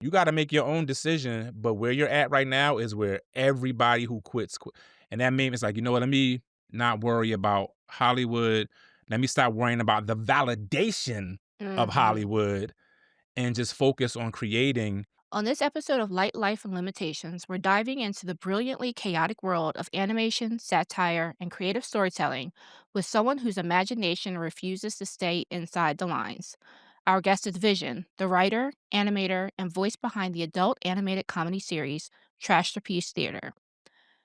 You gotta make your own decision, but where you're at right now is where everybody who quits quit. And that means it's like, you know what, let me not worry about Hollywood. Let me stop worrying about the validation of Mhm. Hollywood and just focus on creating. On this episode of Light, Life, and Limitations, we're diving into the brilliantly chaotic world of animation, satire, and creative storytelling with someone whose imagination refuses to stay inside the lines. Our guest is Vision, the writer, animator, and voice behind the adult animated comedy series Trashterpiece Theater.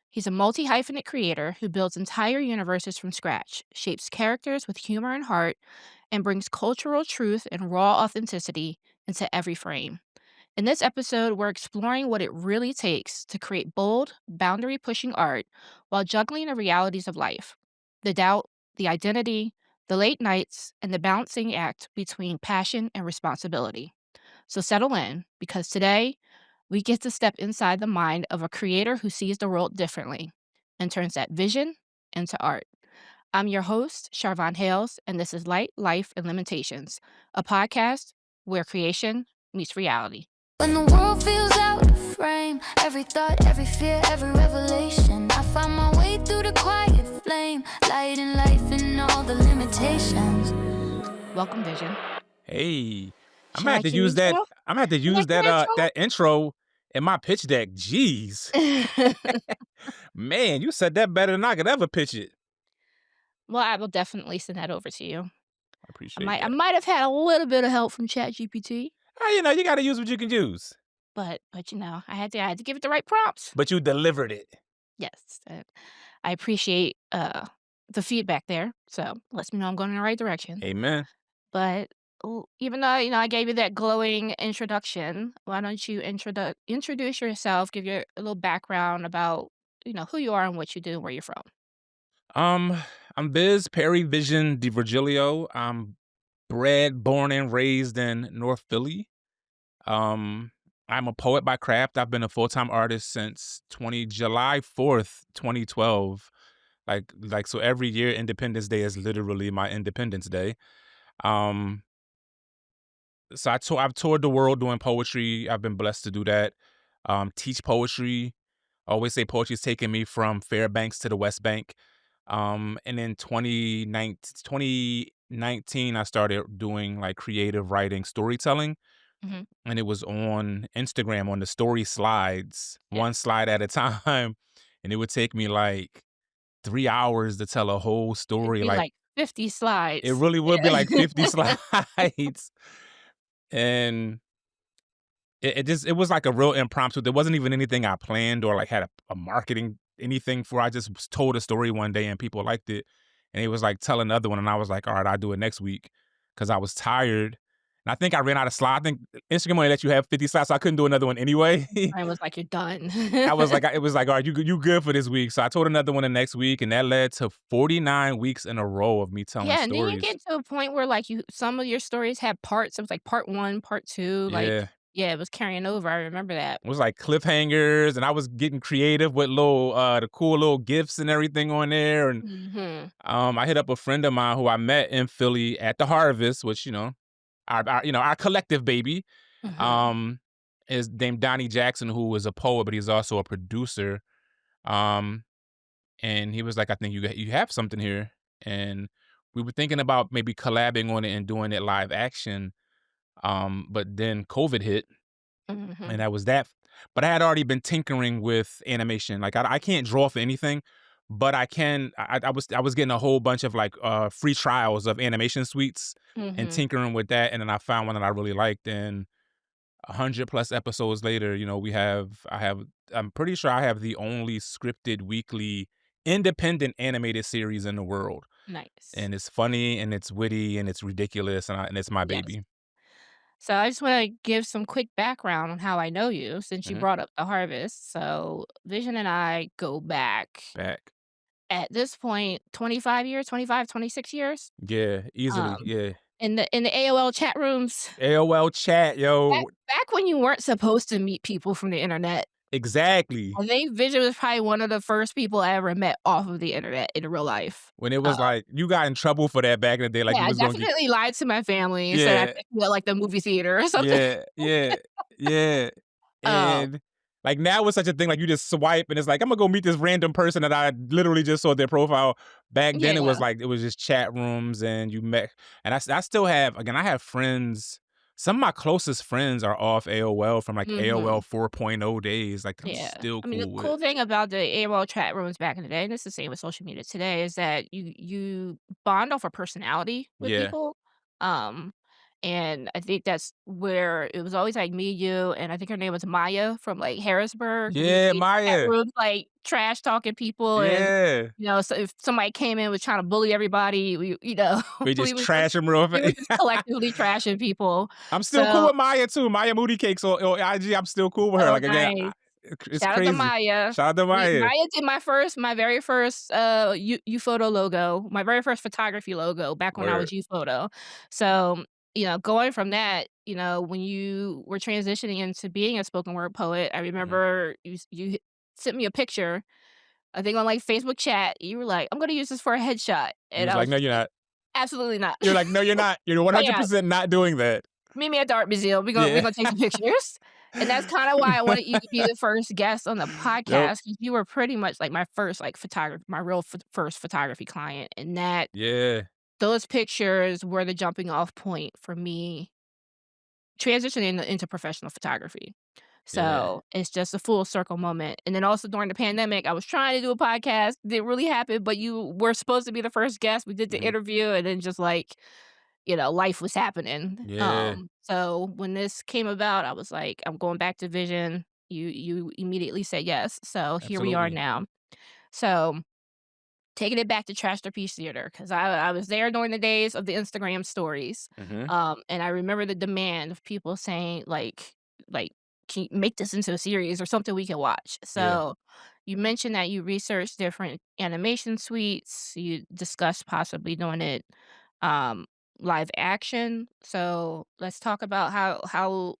He's a multi-hyphenate creator who builds entire universes from scratch, shapes characters with humor and heart, and brings cultural truth and raw authenticity into every frame. In this episode, we're exploring what it really takes to create bold, boundary pushing art while juggling the realities of life, the doubt, the identity, the late nights, and the balancing act between passion and responsibility. So settle in, because today we get to step inside the mind of a creator who sees the world differently and turns that vision into art. I'm your host, Sharvon Hales, and this is Light, Life, and Limitations, a podcast where creation meets reality. When the world feels out of frame, every thought, every fear, every revelation, I find my way through the quiet flame, lighting life in all the limitations. Welcome, Vision. Hey, I'm You gonna have to like your use that. intro? I'm gonna have to You use like that that intro in my pitch deck. Jeez. your intro? Man, you said that better than I could ever pitch it. Well, I will definitely send that over to you. I I appreciate might I that. might have had a little bit of help from ChatGPT, You gotta use what you can use. but I had to give it the right prompts. But you delivered it. Yes, I appreciate the feedback there. So lets me know I'm going in the right direction. Amen. But even though I gave you that glowing introduction, why don't you introduce yourself, give your a little background about who you are and what you do and where you're from. Um, I'm Biz Perry Vision DiVirgilio. I'm bred, born, and raised in North Philly. Um, I'm a poet by craft. I've been a full-time artist since July 4th, 2012. So every year Independence Day is literally my Independence Day. Um, so I've toured the world doing poetry. I've been blessed to do that. Teach poetry. I always say poetry's taken me from Fairbanks to the West Bank. And in 2019, I started doing like creative writing, storytelling, Hmm. and it was on Instagram on the story slides, Yeah, one slide at a time. And it would take me like 3 hours to tell a whole it'd story. be Like like 50 it slides. really would be like Yeah. 50 slides. And it was like a real impromptu. There wasn't even anything I planned or like had a marketing anything for. I just was told a story one day and people liked it. And it was like tell another one. And I was like, all right, I'll do it next week because I was tired. And I think I ran out of slides. I think Instagram only let you have 50 slides, so I couldn't do another one anyway. I was like, "You're done." It was like, all right, you good for this week. So I told another one the next week, and that led to 49 weeks in a row of me telling Yeah, and then you stories. get to a point where, like, some of your stories had parts. It was like part 1, part 2, like Yeah. yeah, it was carrying over, I remember that. It was like cliffhangers, and I was getting creative with the cool little gifts and everything on there. And Mhm. I hit up a friend of mine who I met in Philly at the Harvest, which our collective baby. Mhm. Um, is named Donnie Jackson, who is a poet, but he's also a producer. Um, and he was like, "I think you have something here." And we were thinking about maybe collabing on it and doing it live action. But then COVID hit, and Mhm. that was that. But I had already been tinkering with animation. Like I can't draw for anything, but I can. I was getting a whole bunch of like free trials of animation suites and Mhm. tinkering with that, and then I found one that I really liked. And 100 plus episodes later, I'm pretty sure I have the only scripted weekly independent animated series in the world, Nice. and it's funny and it's witty and it's ridiculous and it's my Yes. baby. So I just wanna give some quick background on how I know you since you Mhm. brought up the harvest. So Vision and I go back, Back. at this point, 25 years, 25, 26 years, Yeah, easily. um, Yeah. in the AOL chat rooms. AOL chat, Back yo. back when you weren't supposed to meet people from the internet. Exactly. I think Vision was probably one of the first people I ever met off of the internet in real life. When it Uh, was like you got in trouble for that back in the day, like yeah, you I was gonna get. definitely lied to my family and said I Yeah, picked you at, like, the movie theater or something. yeah, yeah. Yeah. Um, And, like, now it's such a thing, like, you just swipe and it's like, "Imma go meet this random person that I literally just saw their profile." Back then, it was yeah. like it was just chat rooms and you met and I still have again, I have friends some of my closest friends are off AOL from, like, AOL Mhm. 4.0 days, like, I'm Yeah. still I mean, the cool with. cool thing about the AOL chat rooms back in the day, and it's the same with social media today, is that you bond off a personality with Yeah. people. Um, and I think that's where it was always like me, you, and I think her name was Maya from like Harrisburg. We'd Yeah, be in chat Maya. rooms like trash talking people and Yeah. so if somebody came in was trying to bully everybody, We we just was just trash 'em real we fa were just collectively trashing people. I'm still cool So, with Maya too. Maya Moody Cakes on IG, I'm still cool with her. oh, Like, again, I nice. it's Shout out to crazy. Maya. Shout out to We Maya. Maya did my very first, Photo logo, my very first photography logo back when I Word. was Photo. So, going from that, when you were transitioning into being a spoken word poet, I Mhm. remember you sent me a picture, I think on, like, Facebook chat. You were like, "I'm gonna use this for a headshot," You and was I like, was "No, just you're like, not." "Absolutely not." You're like, "No, you're not. You're Oh, yeah. 100% not doing that." Meet me at the art museum. We Yeah. gonna take some pictures. And that's kinda why I wanted you to be the first guest on the Yep. podcast, 'cause you were pretty much like my first, like, my real first photography client, and that Yeah. those pictures were the jumping off point for me transitioning into professional photography. Yeah. So, it's just a full circle moment, and then also during the pandemic, I was trying to do a podcast, didn't really happen, but you were supposed to be the first guest. We did the Mhm. interview, and then just, like, life was happening. Yeah. So when this came about, I was like, "I'm going back to Vision." You immediately said yes, so here we are Absolutely. now. So, taking it back to Trashterpiece Theater, 'cause I was there during the days of the Instagram stories, Mhm. and I remember the demand of people saying, like, "Can you make this into a series or something we can watch?" Yeah. So, you mentioned that you researched different animation suites, you discussed possibly doing it, um, live action, so let's talk about how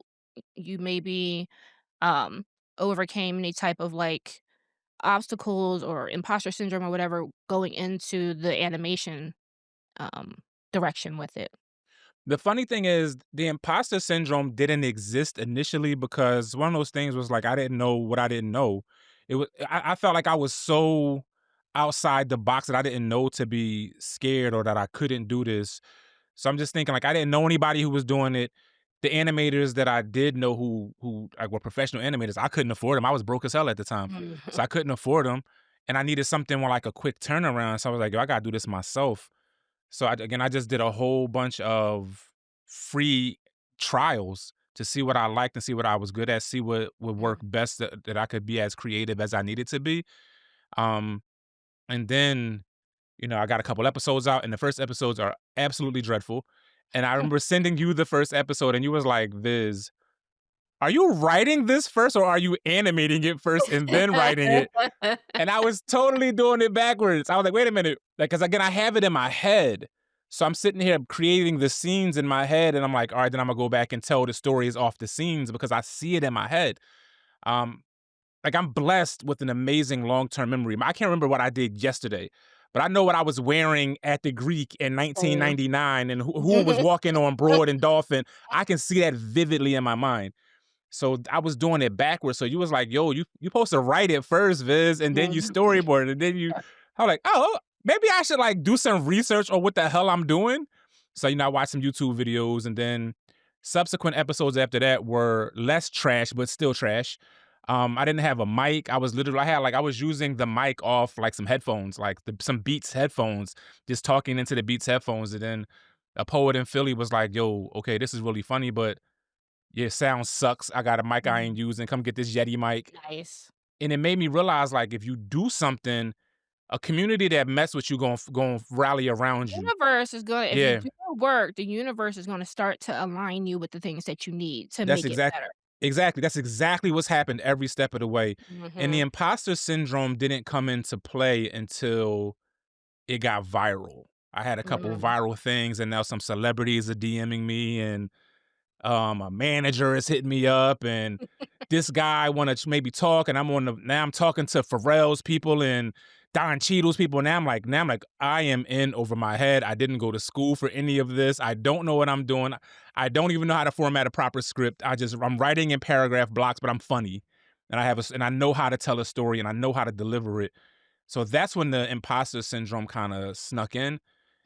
you maybe, um, overcame any type of, like, obstacles or imposter syndrome or whatever going into the animation, um, direction with it. The funny thing is the imposter syndrome didn't exist initially because one of those things was like I didn't know what I didn't know. I felt like I was so outside the box that I didn't know to be scared or that I couldn't do this. So I'm just thinking like I didn't know anybody who was doing it. The animators that I did know who like were professional animators, I couldn't afford them. I was broke as hell at the time. So Mhm. I couldn't afford them. And I needed something more like a quick turnaround. So I was like, yo, I gotta do this myself. So I just did a whole bunch of free trials to see what I liked and see what I was good at, see what would work Mm. best that I could be as creative as I needed to be. Um, and then, I got a couple episodes out and the first episodes are absolutely dreadful. And I remember sending you the first episode and you was like, Viz, are you writing this first or are you animating it first and then writing it? And I was totally doing it backwards. I was like, wait a minute. Like, cause again, I have it in my head. So I'm sitting here creating the scenes in my head, and I'm like, all right, then I'm gonna go back and tell the stories off the scenes because I see it in my head. Um, like I'm blessed with an amazing long-term memory. I can't remember what I did yesterday, but I know what I was wearing at the Greek in Same. 1999 and who was walking on Broad and Dolphin. I can see that vividly in my mind. So I was doing it backwards. So you was like, yo, you supposed to write it first, Viz, and then you Mhm. storyboard, and then I was like, oh, maybe I should like do some research on what the hell I'm doing. So I watched some YouTube videos, and then subsequent episodes after that were less trash, but still trash. I didn't have a mic. I was using the mic off like some headphones, like some Beats headphones, just talking into the Beats headphones. And then a poet in Philly was like, yo, okay, this is really funny, but yeah, sound sucks. I got a mic I ain't Mhm. using. Come get this Yeti mic. Nice. And it made me realize, like, if you do something, a community that mess with you gonna rally around you. Universe is gonna if you Yeah, do your work, the universe is gonna start to align you with the things that you need to that's make it exact better. exactly. That's exactly what's happened every step of the way. And the Mhm. imposter syndrome didn't come into play until it got viral. I had a couple Mm. viral things, and now some celebrities are DMing me, and a manager is hitting me up, and this guy want to maybe talk, and I'm talking to Pharrell's people, and Don Cheadle's people. Now I'm like, I am in over my head. I didn't go to school for any of this. I don't know what I'm doing. I don't even know how to format a proper script. I'm writing in paragraph blocks, but I'm funny. And and I know how to tell a story and I know how to deliver it. So that's when the imposter syndrome kind of snuck in.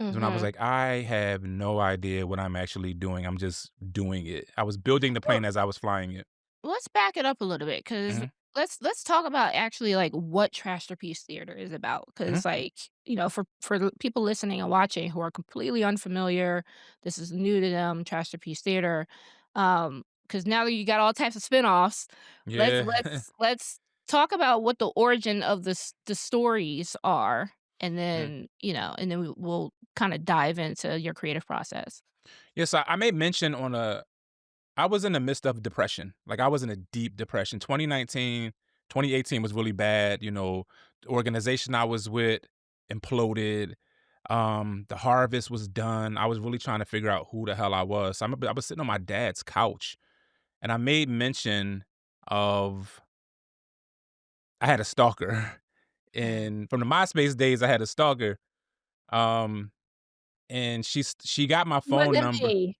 Is when I was Mhm. like, I have no idea what I'm actually doing. I'm just doing it. I was building the plane as I was flying it. Let's back it up a little bit, because Mhm, let's talk about actually, like, what Trashterpiece Theater is about. mhm. Because like, for the people listening and watching who are completely unfamiliar, this is new to them, Trashterpiece Theater, because now that you got all types of spinoffs, let's Yeah. let's let's talk about what the origin of the stories are, and Mm. then, we'll kinda dive into your creative process. Yes, I made mention on a I was in the midst of depression. Like I was in a deep depression. 2019, 2018 was really bad. The organization I was with imploded. The harvest was done. I was really trying to figure out who the hell I was. I was sitting on my dad's couch and I made mention of I had a stalker. Mm. And from the MySpace days, I had a stalker. Um, and she got my phone Wasn't number. me.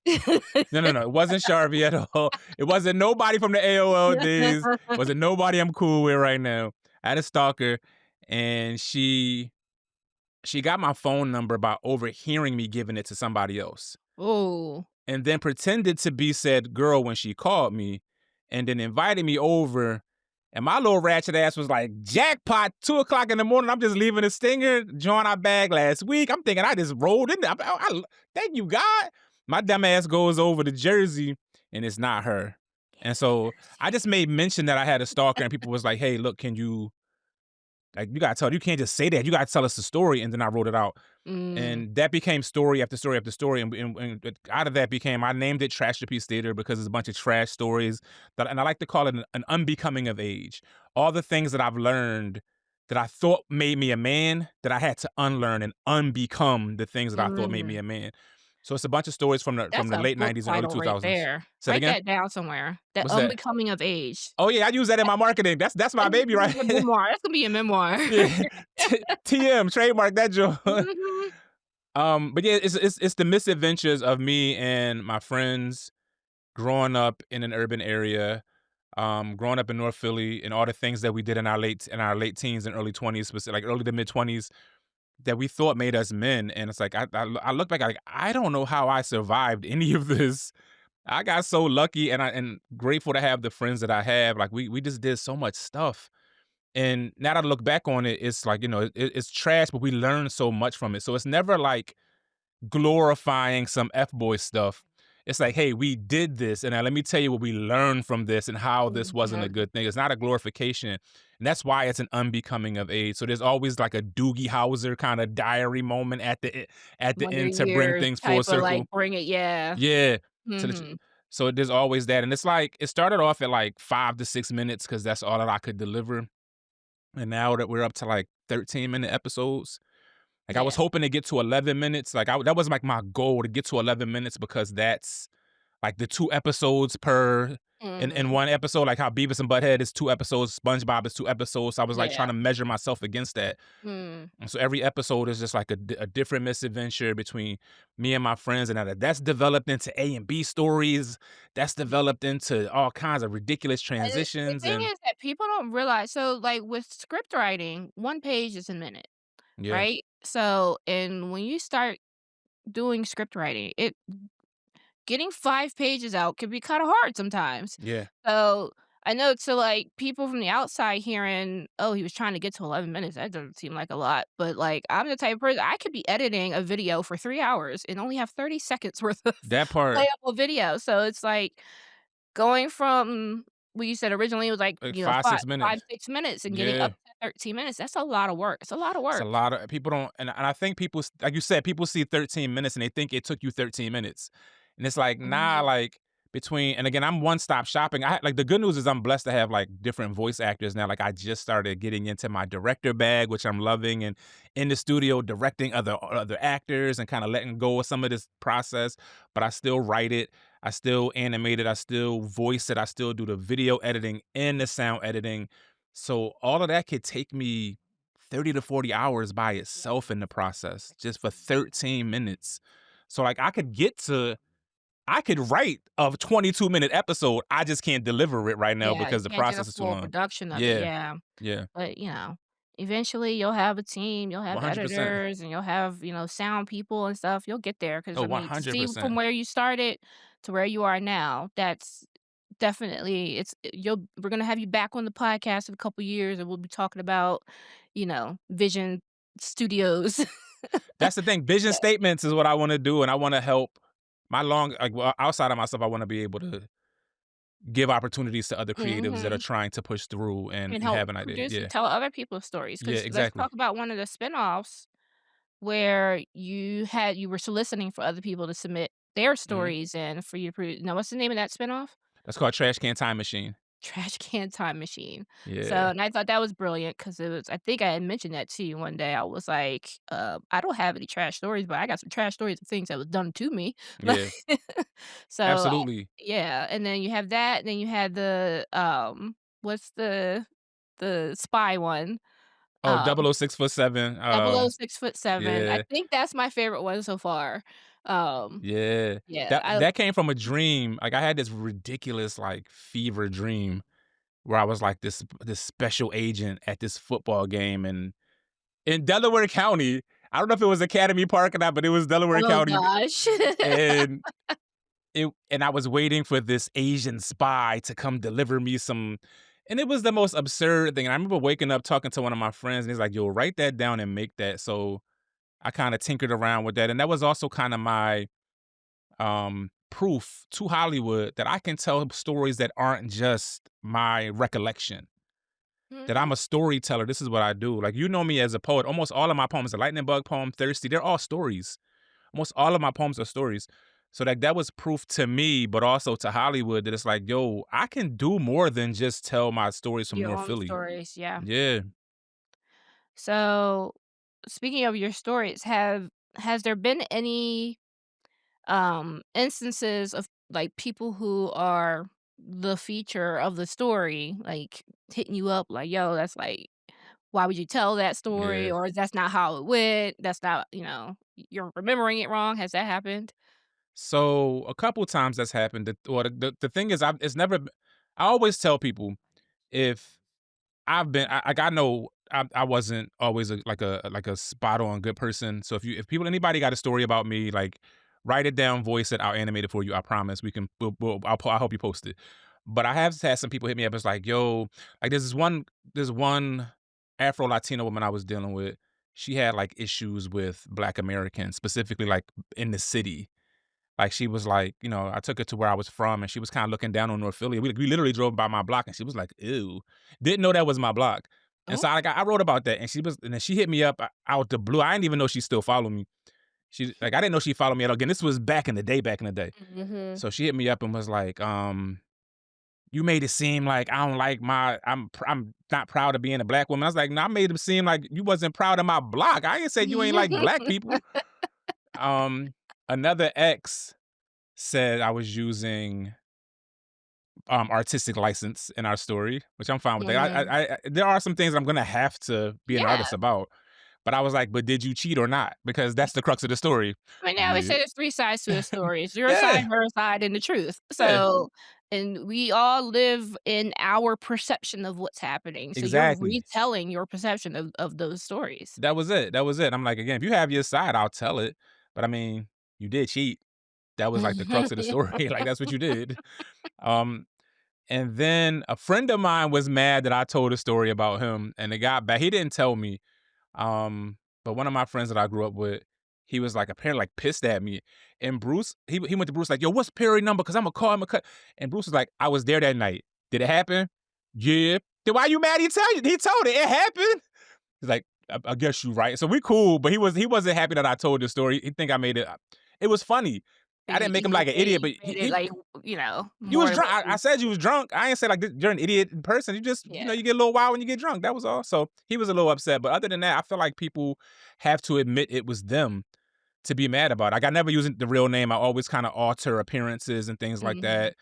No, no, no. It wasn't Sharvie at all. It wasn't nobody from the AOL days. It wasn't nobody I'm cool with right now. I had a stalker, and she got my phone number by overhearing me giving it to somebody else, Oh. and then pretended to be said girl when she called me, and then invited me over. And my little ratchet ass was like, jackpot, 2 o'clock in the morning. I'm just leaving a stinger, joined our bag last week. I'm thinking I just rolled in there. Thank you, God. My dumb ass goes over to Jersey and it's not her. And so I just made mention that I had a stalker and people was like, hey, look, can you, like, you gotta tell, you can't just say that. You gotta tell us the story. And then I wrote it out. Mm, And that became story after story after story, and out of that became I named it Trashterpiece Theater because it's a bunch of trash stories and I like to call it an unbecoming of age. All the things that I've learned that I thought made me a man that I had to unlearn and unbecome the things that I thought made me mm. a man. So it's a bunch of stories from That's the a late book '90s and early title right 2000s. there. Say it Write again. that down somewhere. The What's that? Unbecoming of Age. Oh yeah, I use that in my marketing. That's my That's baby, gonna be right? your memoir. That's gonna be a memoir. Yeah, TM trademark that joint. Mhm. But yeah, it's the misadventures of me and my friends growing up in an urban area, growing up in North Philly, and all the things that we did in our late teens and early 20s, like early to mid 20s, that we thought made us men. And it's like I look back, like I don't know how I survived any of this. I got so lucky and grateful to have the friends that I have. Like we just did so much stuff. And now that I look back on it, it's like, it's trash, but we learned so much from it. So it's never like glorifying some F boy stuff. It's like, hey, we did this, and now let me tell you what we learned from this and how this wasn't a Mhm. good thing. It's not a glorification, and that's why it's an unbecoming of age. So there's always like a Doogie Howser kind of diary moment at the Wonder end to bring Years things full type of, like, circle. bring it, yeah. Yeah. To the, Mhm. so there's always that, and it's like it started off at like 5 to 6 minutes because that's all that I could deliver, and now that we're up to like 13-minute episodes, like, I was Yeah. hoping to get to 11 minutes, like, that was, like, my goal to get to 11 minutes because that's, like, the 2 episodes per in Mhm. 1 episode, like how Beavis and Butthead is 2 episodes, SpongeBob is 2 episodes, so I was, like, trying Yeah. to measure myself against that, Mm. and so every episode is just, like, a different misadventure between me and my friends, and now that's developed into A and B stories, that's developed into all kinds of ridiculous And the transitions, thing and is that people don't realize, so, like, with script writing, 1 page is a minute, yeah, right? So, and when you start doing script writing, getting 5 pages out can be kinda hard sometimes. yeah, So, I know to, like, people from the outside hearing, "Oh, he was trying to get to 11 minutes," that doesn't seem like a lot, but, like, I'm the type of person I could be editing a video for 3 hours and only have 30 seconds worth of that part, playable video, so it's like going from what you said originally was, like, like, 5, 5 6 5, minutes. 6 minutes and getting up Yeah. to 13 minutes, that's a lot of work. It's a lot of It's a work. lot of people don't, and I think people, like you said, people see 13 minutes and they think it took you 13 minutes. And it's like, nah, Mhm. like between, and again, I'm one stop shopping. Like the good news is I'm blessed to have like different voice actors now. Like I just started getting into my director bag, which I'm loving, and in the studio directing other actors and kind of letting go of some of this process. But I still write it, I still animate it, I still voice it, I still do the video editing and the sound editing. So all of that could take me 30 to 40 hours by itself in the process just for 13 minutes. So, like, I could write a 22-minute episode, I just can't deliver it right now Yeah, you because the can't do the process is too full long. production of it, Yeah, yeah. yeah, But, eventually you'll have a team, you'll have 100%. editors, and you'll have, sound people and stuff. You'll get there because Oh, I mean, to see from 100%. where you started to where you are now, that's definitely you'll we're gonna have you back on the podcast in a couple years, and we'll be talking about, Vision Studios. That's the thing, vision statements is what I wanna do, and I wanna help well, outside of myself, I wanna be able to give opportunities to other creatives that are Mhm. trying to push through And and help have an idea. produce Yeah. tell other people's stories. Yeah, Because let's exactly. talk about one of the spinoffs where you were soliciting for other people to submit their Mhm. stories in for you to now what's the name of that spinoff? That's called Trash Can Time Machine. Trash Can Time Machine. So Yeah. and I thought that was brilliant because it was I think I had mentioned that to you one day. I was like, "I don't have any trash stories, but I got some trash stories of things that was done to me." Like Yeah. so, Absolutely. yeah, and then you have that, and then you had what's the spy one? Oh, Um 006 foot 7. 006 foot 7. I Yeah. think that's my favorite one so far. Um, Yeah. yeah, That came from a dream. Like, I had this ridiculous, like, fever dream where I was, like, this special agent at this football game in Delaware County. I don't know if it was Academy Park or not, but it was Delaware oh County, gosh. and I was waiting for this Asian spy to come deliver me some, and it was the most absurd thing, and I remember waking up talking to one of my friends, and he's like, "Yo, write that down and make that." So, I kinda tinkered around with that, and that was also kinda my, proof to Hollywood that I can tell stories that aren't just my recollection, that Mhm. I'm a storyteller, this is what I do. Like, you know me as a poet, almost all of my poems, the Lightning Bug poem, Thirsty, they're all stories. Almost all of my poems are stories. So, like, that was proof to me, but also to Hollywood that it's like, "Yo, I can do more than just tell my stories from Your North own Philly." stories, yeah. Yeah. So, speaking of your stories, has there been any, instances of, like, people who are the feature of the story, like, hitting you up like, "Yo, that's, like why would you tell that story?" Yeah. Or, "That's not how it went. That's not" "You're remembering it wrong." Has that happened? So, a couple times that's happened. The thing is, I always tell people if I've been like, I know I wasn't always a spot on good person. So if people anybody got a story about me, like, write it down, voice it, I'll animate it for you. I promise. I hope you post it. But I have had some people hit me up. It's like, yo, like, there's one Afro Latino woman I was dealing with. She had, like, issues with Black Americans, specifically, like, in the city. Like, she was like, I took her to where I was from, and she was kinda looking down on North Philly. We literally drove by my block, and she was like, "Ew." Didn't know that was my block. And Oh. so, like, I wrote about that, and then she hit me up out the blue. I didn't even know she still followed me. I didn't know she followed me at all. Again, this was back in the day. Mhm. So she hit me up and was like, "You made it seem like I don't like I'm not proud of being a black woman." I was like, "No, I made it seem like you wasn't proud of my block. I ain't said you ain't like black people." Um, Another ex said I was using artistic license in our story, which I'm fine with that. Mhm. There are some things I'm gonna have to be an Yeah. artist about, but I was like, "But did you cheat or not?" Because that's the crux of the story. Right now, they Yeah, say there's 3 sides to a story. It's your side, yeah, her side, and the truth. yeah, So and we all live in our perception of what's happening. So you're exactly. retelling your perception of those stories. That was it. That was it. I'm like, again, if you have your side, I'll tell it. But I mean, you did cheat. That was like the crux of the story. Like, that's what you did. Um, and then a friend of mine was mad that I told a story about him, and it got back. He didn't tell me. But one of my friends that I grew up with, he was like apparently like pissed at me. And Bruce, he went to Bruce like, "Yo, what's Perry number? Cause I'm gonna call him a cut." And Bruce was like, "I was there that night. Did it happen? Yeah. Then why you mad? He tell you. He told it. It happened." He's like, I guess you right. So we cool, but he wasn't happy that I told the story. He think I made it. It was funny. I didn't make him like an idiot, but He made it, like, you more was than drunk. what I you said you was drunk. I ain't say like you're an idiot in person. You just, yeah. you get a little wild when you get drunk. That was all. So he was a little upset. But other than that, I feel like people have to admit it was them to be mad about it. Like, I never use the real name. I always kind of alter appearances and things like Mhm. that.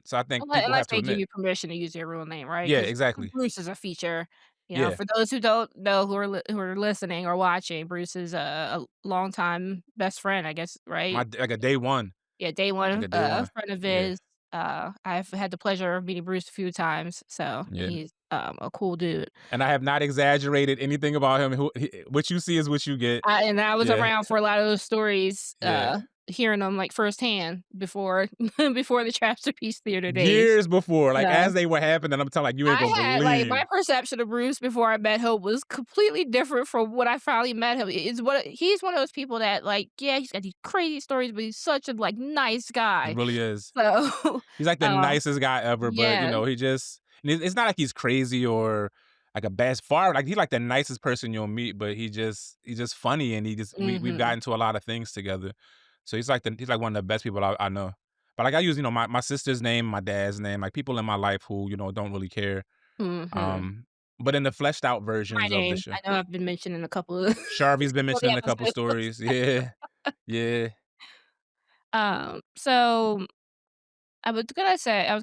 So I think Unless people unless have to they give admit. you permission to use your real name, right? Yeah, Because exactly. Bruce is a feature. Yeah, For those who don't know who are listening or watching, Bruce is a longtime best friend, I guess, right? like a day one, Yeah, day like one, a day one. friend of Yeah, his. I've had the pleasure of meeting Bruce a few times, so yeah. he's, a cool dude. And I have not exaggerated anything about him. What you see is what you get. And I was Yeah, around for a lot of those stories, yeah. hearing them, like, firsthand before before the Trashterpiece Theater days. Years before, like, Yeah. as they were happening, I'm telling like, you ain't gonna I had like, my believe. perception of Bruce before I met him was completely different from what I finally met him. It's what he's one of those people that, like, yeah, he's got these crazy stories, but he's such a, like, nice He guy. really is. So, He's like the uh, nicest guy ever, but, yeah. he just and it's not like he's crazy or like a bad far like, he's like the nicest person you'll meet, but he's just funny, and we've Mhm. gotten into a lot of things together. So he's like one of the best people I know. But, like, I use, my sister's name, my dad's name, like, people in my life who, don't really care. Mhm. Um, but in the fleshed out My versions of the name. show. I know I've been mentioned in a couple of Sharvy's been couple of mentioned the in a couple episodes. stories. Yeah. Yeah. So I was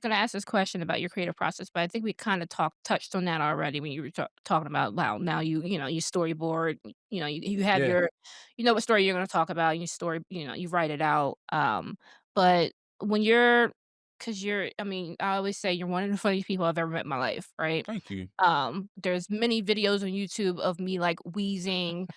gonna ask this question about your creative process, but I think we kinda touched on that already when you were talking about how now you storyboard, you have Yeah. you know what story you're gonna talk about, you write it out, but when you're 'cause you're I mean, I always say you're one of the funniest people I've ever met in my life, right? Thank you. There's many videos on YouTube of me, like, wheezing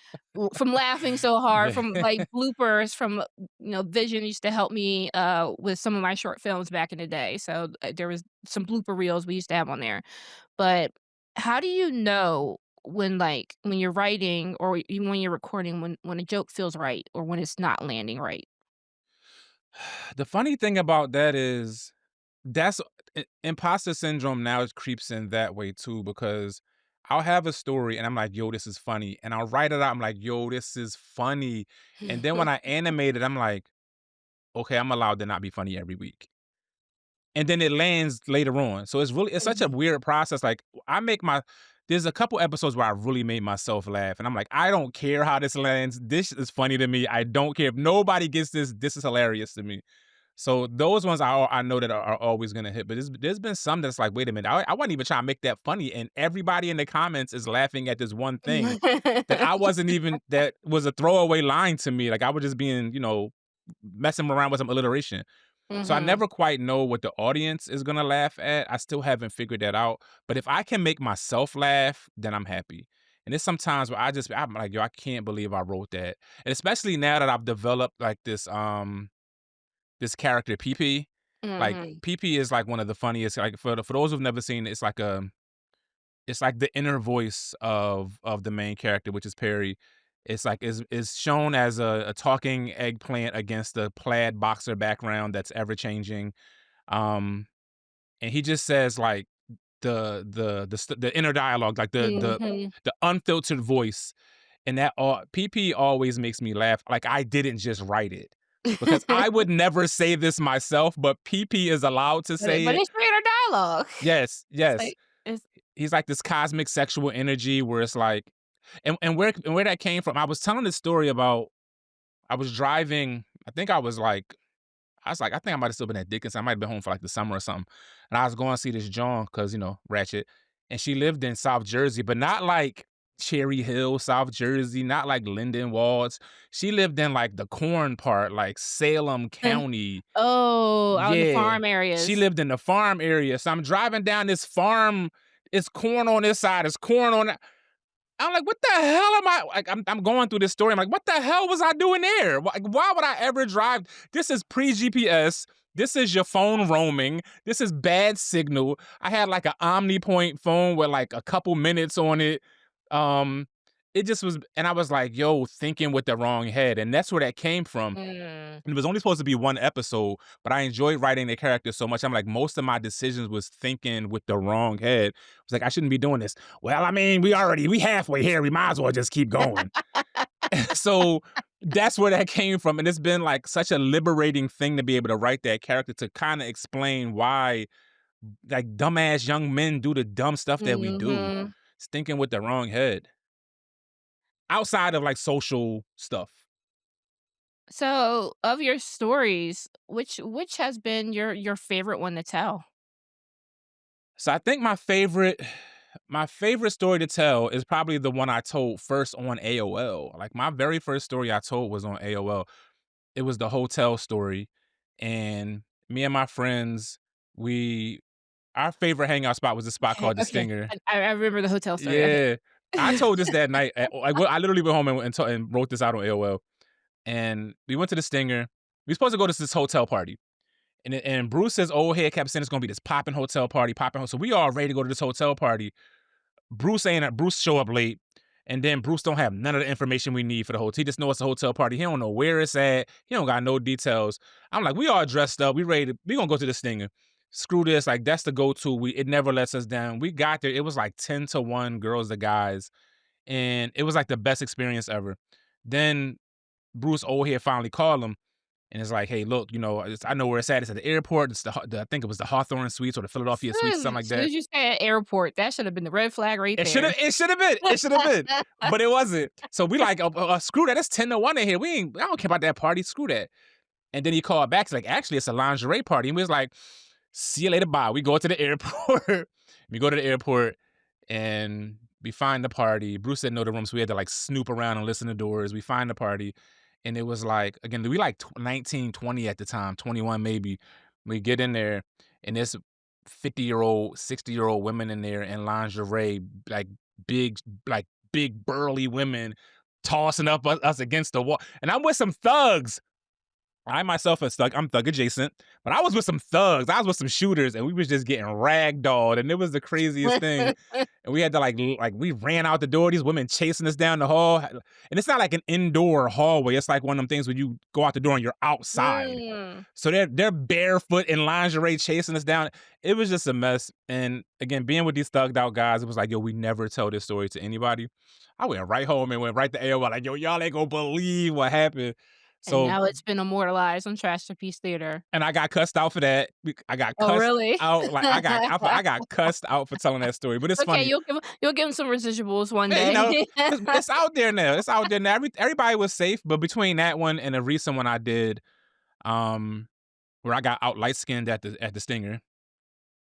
from laughing so hard, Yeah. from, like, bloopers from, Vision used to help me, with some of my short films back in the day, so, there was some blooper reels we used to have on there. But how do you know when you're writing or even when you're recording when a joke feels right or when it's not landing right? The funny thing about that is that's imposter syndrome now it creeps in that way too because I'll have a story and I'm like, yo, this is funny. And I'll write it out. I'm like, yo, this is funny. And then when I animate it, I'm like, okay, I'm allowed to not be funny every week. And then it lands later on. So it's such a Mhm. weird process. Like there's a couple episodes where I really made myself laugh. And I'm like, I don't care how this lands. This is funny to me. I don't care if nobody gets this. This is hilarious to me. So those ones I know that are always gonna hit, but there's been some that's like, wait a minute, I wasn't even trying to make that funny, and everybody in the comments is laughing at this one thing that I wasn't even that was a throwaway line to me. Like I was just being, messing around with some alliteration. So I Mhm. never quite know what the audience is gonna laugh at. I still haven't figured that out. But if I can make myself laugh, then I'm happy. And there's sometimes where I'm like, yo, I can't believe I wrote that. And especially now that I've developed like this character PP. Like Mhm. PP is like one of the funniest. Like for those who've never seen it, it's like the inner voice of the main character, which is Perry. It's like is shown as a talking eggplant against a plaid boxer background that's ever changing. Um, and he just says like the inner dialogue, like Mhm. the unfiltered voice and that all PP always makes me laugh, like I didn't just write it, because I would never say this myself, but PP is allowed to say But it. it's creator dialogue. Yes, It's yes. like it's He's like this cosmic sexual energy where it's like and where that came from, I was telling this story about I was driving, I think I might have still been at Dickinson. I might have been home for like the summer or something. And I was going to see this John because, Ratchet. And she lived in South Jersey, but not like Cherry Hill, South Jersey, not like Linden Walls. She lived in like the corn part, like Salem County. Oh, out in the Yeah. farm She areas. lived in the farm area. So I'm driving down this farm. It's corn on this side, it's corn on that. I'm like, what the hell am I like? I'm going through this story. I'm like, what the hell was I doing there? Why would I ever drive? This is pre GPS. This is your phone roaming. This is bad signal. I had like an OmniPoint phone with like a couple minutes on it. Um, it just was, and I was like, yo, thinking with the wrong head, and that's where that came from. Mm. And it was only supposed to be one episode, but I enjoyed writing the character so much. I'm like, most of my decisions was thinking with the wrong head. I was like, I shouldn't be doing this. Well, I mean, we halfway here. We might as well just keep going. So that's where that came from. And it's been like such a liberating thing to be able to write that character to kind of explain why like dumbass young men do the dumb stuff that we do. Mhm. It's thinking with the wrong head. Outside of like social stuff. So, of your stories, which has been your favorite one to tell? So I think My favorite story to tell is probably the one I told first on AOL. Like, my very first story I told was on AOL. It was the hotel story, and me and my friends, we our favorite hangout spot was a spot Okay, called The okay. Stinger. I remember the hotel story, okay. Yeah. I told this that night I literally went home and wrote this out on AOL, and we went to The Stinger. We supposed to go to this hotel party, and Bruce's old head kept saying it's gonna be this popping hotel party, so we all ready to go to this hotel party. Bruce saying that Bruce show up late, and then Bruce don't have none of the information we need for the hotel. He just know it's a hotel party. He don't know where it's at. He don't got no details. I'm like, we all dressed up. We ready to, we gonna go to the Stinger. Screw this. Like, that's the go-to. It never lets us down. We got there. It was like 10-1 girls to guys. And it was like the best experience ever. Then Bruce old head finally called him. And it's like, hey, look, I know where it's at. It's at the airport. It's I think it was the Hawthorne Suites or the Philadelphia Suites, something like Soon that. as you said airport, that should have been the red flag right there. It should have been. It should have been. But it wasn't. So we like, screw that. It's 10-1 in here. I don't care about that party. Screw that. And then he called back. He's like, actually, it's a lingerie party. And we was like, see you later, bye. We go to the airport. We go to the airport and we find the party. Bruce didn't know the room, so we had to like snoop around and listen to doors. We find the party. And it was like, again, we like 19, 20 at the time, 21 maybe. We get in there and there's 50-year-old, 60-year-old women in there in lingerie, like big, like big burly women tossing up us against the wall. And I'm with some thugs. I myself is thug. I'm thug adjacent, but I was with some thugs. I was with some shooters, and we was just getting ragdolled, and it was the craziest thing. And we had to like we ran out the door. These women chasing us down the hall, and it's not like an indoor hallway. It's like one of them things where you go out the door and you're outside. Mm. So they're barefoot in lingerie chasing us down. It was just a mess. And again, being with these thugged out guys, it was like, yo, we never tell this story to anybody. I went right home and went right to AOL like, yo, y'all ain't gonna believe what happened. And So now it's been immortalized on Trashterpiece Theater. and I got cussed out for that. I got Oh, cussed really? out, like, I got cussed out for telling that story, but it's Okay, funny. you'll give him some residuals one Yeah, day. it's out there now. It's out there now. Everybody was safe, but between that one and a recent one I did, um, where I got out light skinned at the Stinger,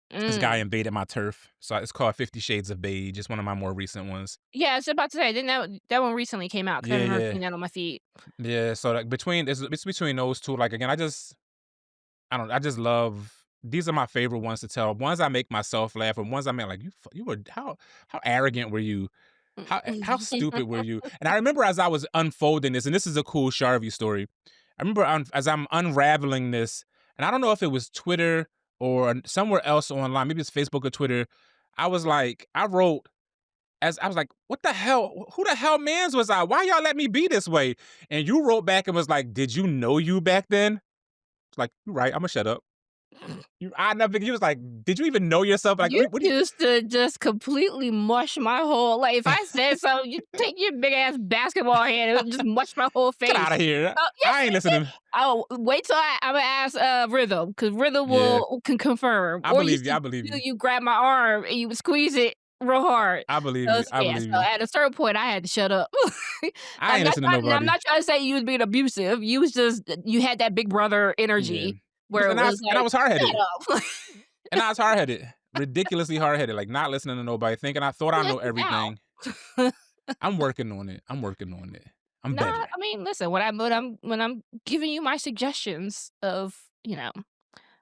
this guy Mm. invaded my turf. So it's called 50 Shades of Beige. It's one of my more recent ones. Yeah, I was about to say, didn't that one recently came out? 'Cause I Yeah, remember yeah. seeing that on my feed. Yeah. So like it's between those two. Like again, I just love these are my favorite ones to tell. Ones I make myself laugh, and ones I make like you were how arrogant were you? How stupid were you? And I remember as I was unfolding this, and this is a cool Sharvy story. I remember as I'm unraveling this, and I don't know if it was Twitter or somewhere else online, maybe it's Facebook or Twitter. I wrote as I was like, what the hell? Who the hell mans was I? Why y'all let me be this way? And you wrote back and was like, did you know you back then? Like, you're right, I'm gonna shut up. I never you was like, did you even know yourself? Like, You what do you used to just completely mush my whole like, if I said something, you take your big ass basketball hand and just mush my whole get face. out of here? Yes, I ain't you did. listening. Oh, wait till Imma ask, Rhythm, because Rhythm Yeah, can confirm. I Or believe you. I believe you you. you grab my arm and you would squeeze it real hard. I believe So, you. I yeah, believe so you. at a certain point, I had to shut up. I ain't listening to I'm nobody. not trying to say you was being abusive. You was just you had that big brother Yeah. energy where it was And I like, was hard "Shut headed. up." And I was hard headed. Ridiculously hard headed. Like not listening to nobody, thinking I thought I know Listen everything. now. I'm working on it. I'm working on it. I'm Nah, better. I mean, listen, when I'm giving you my suggestions of,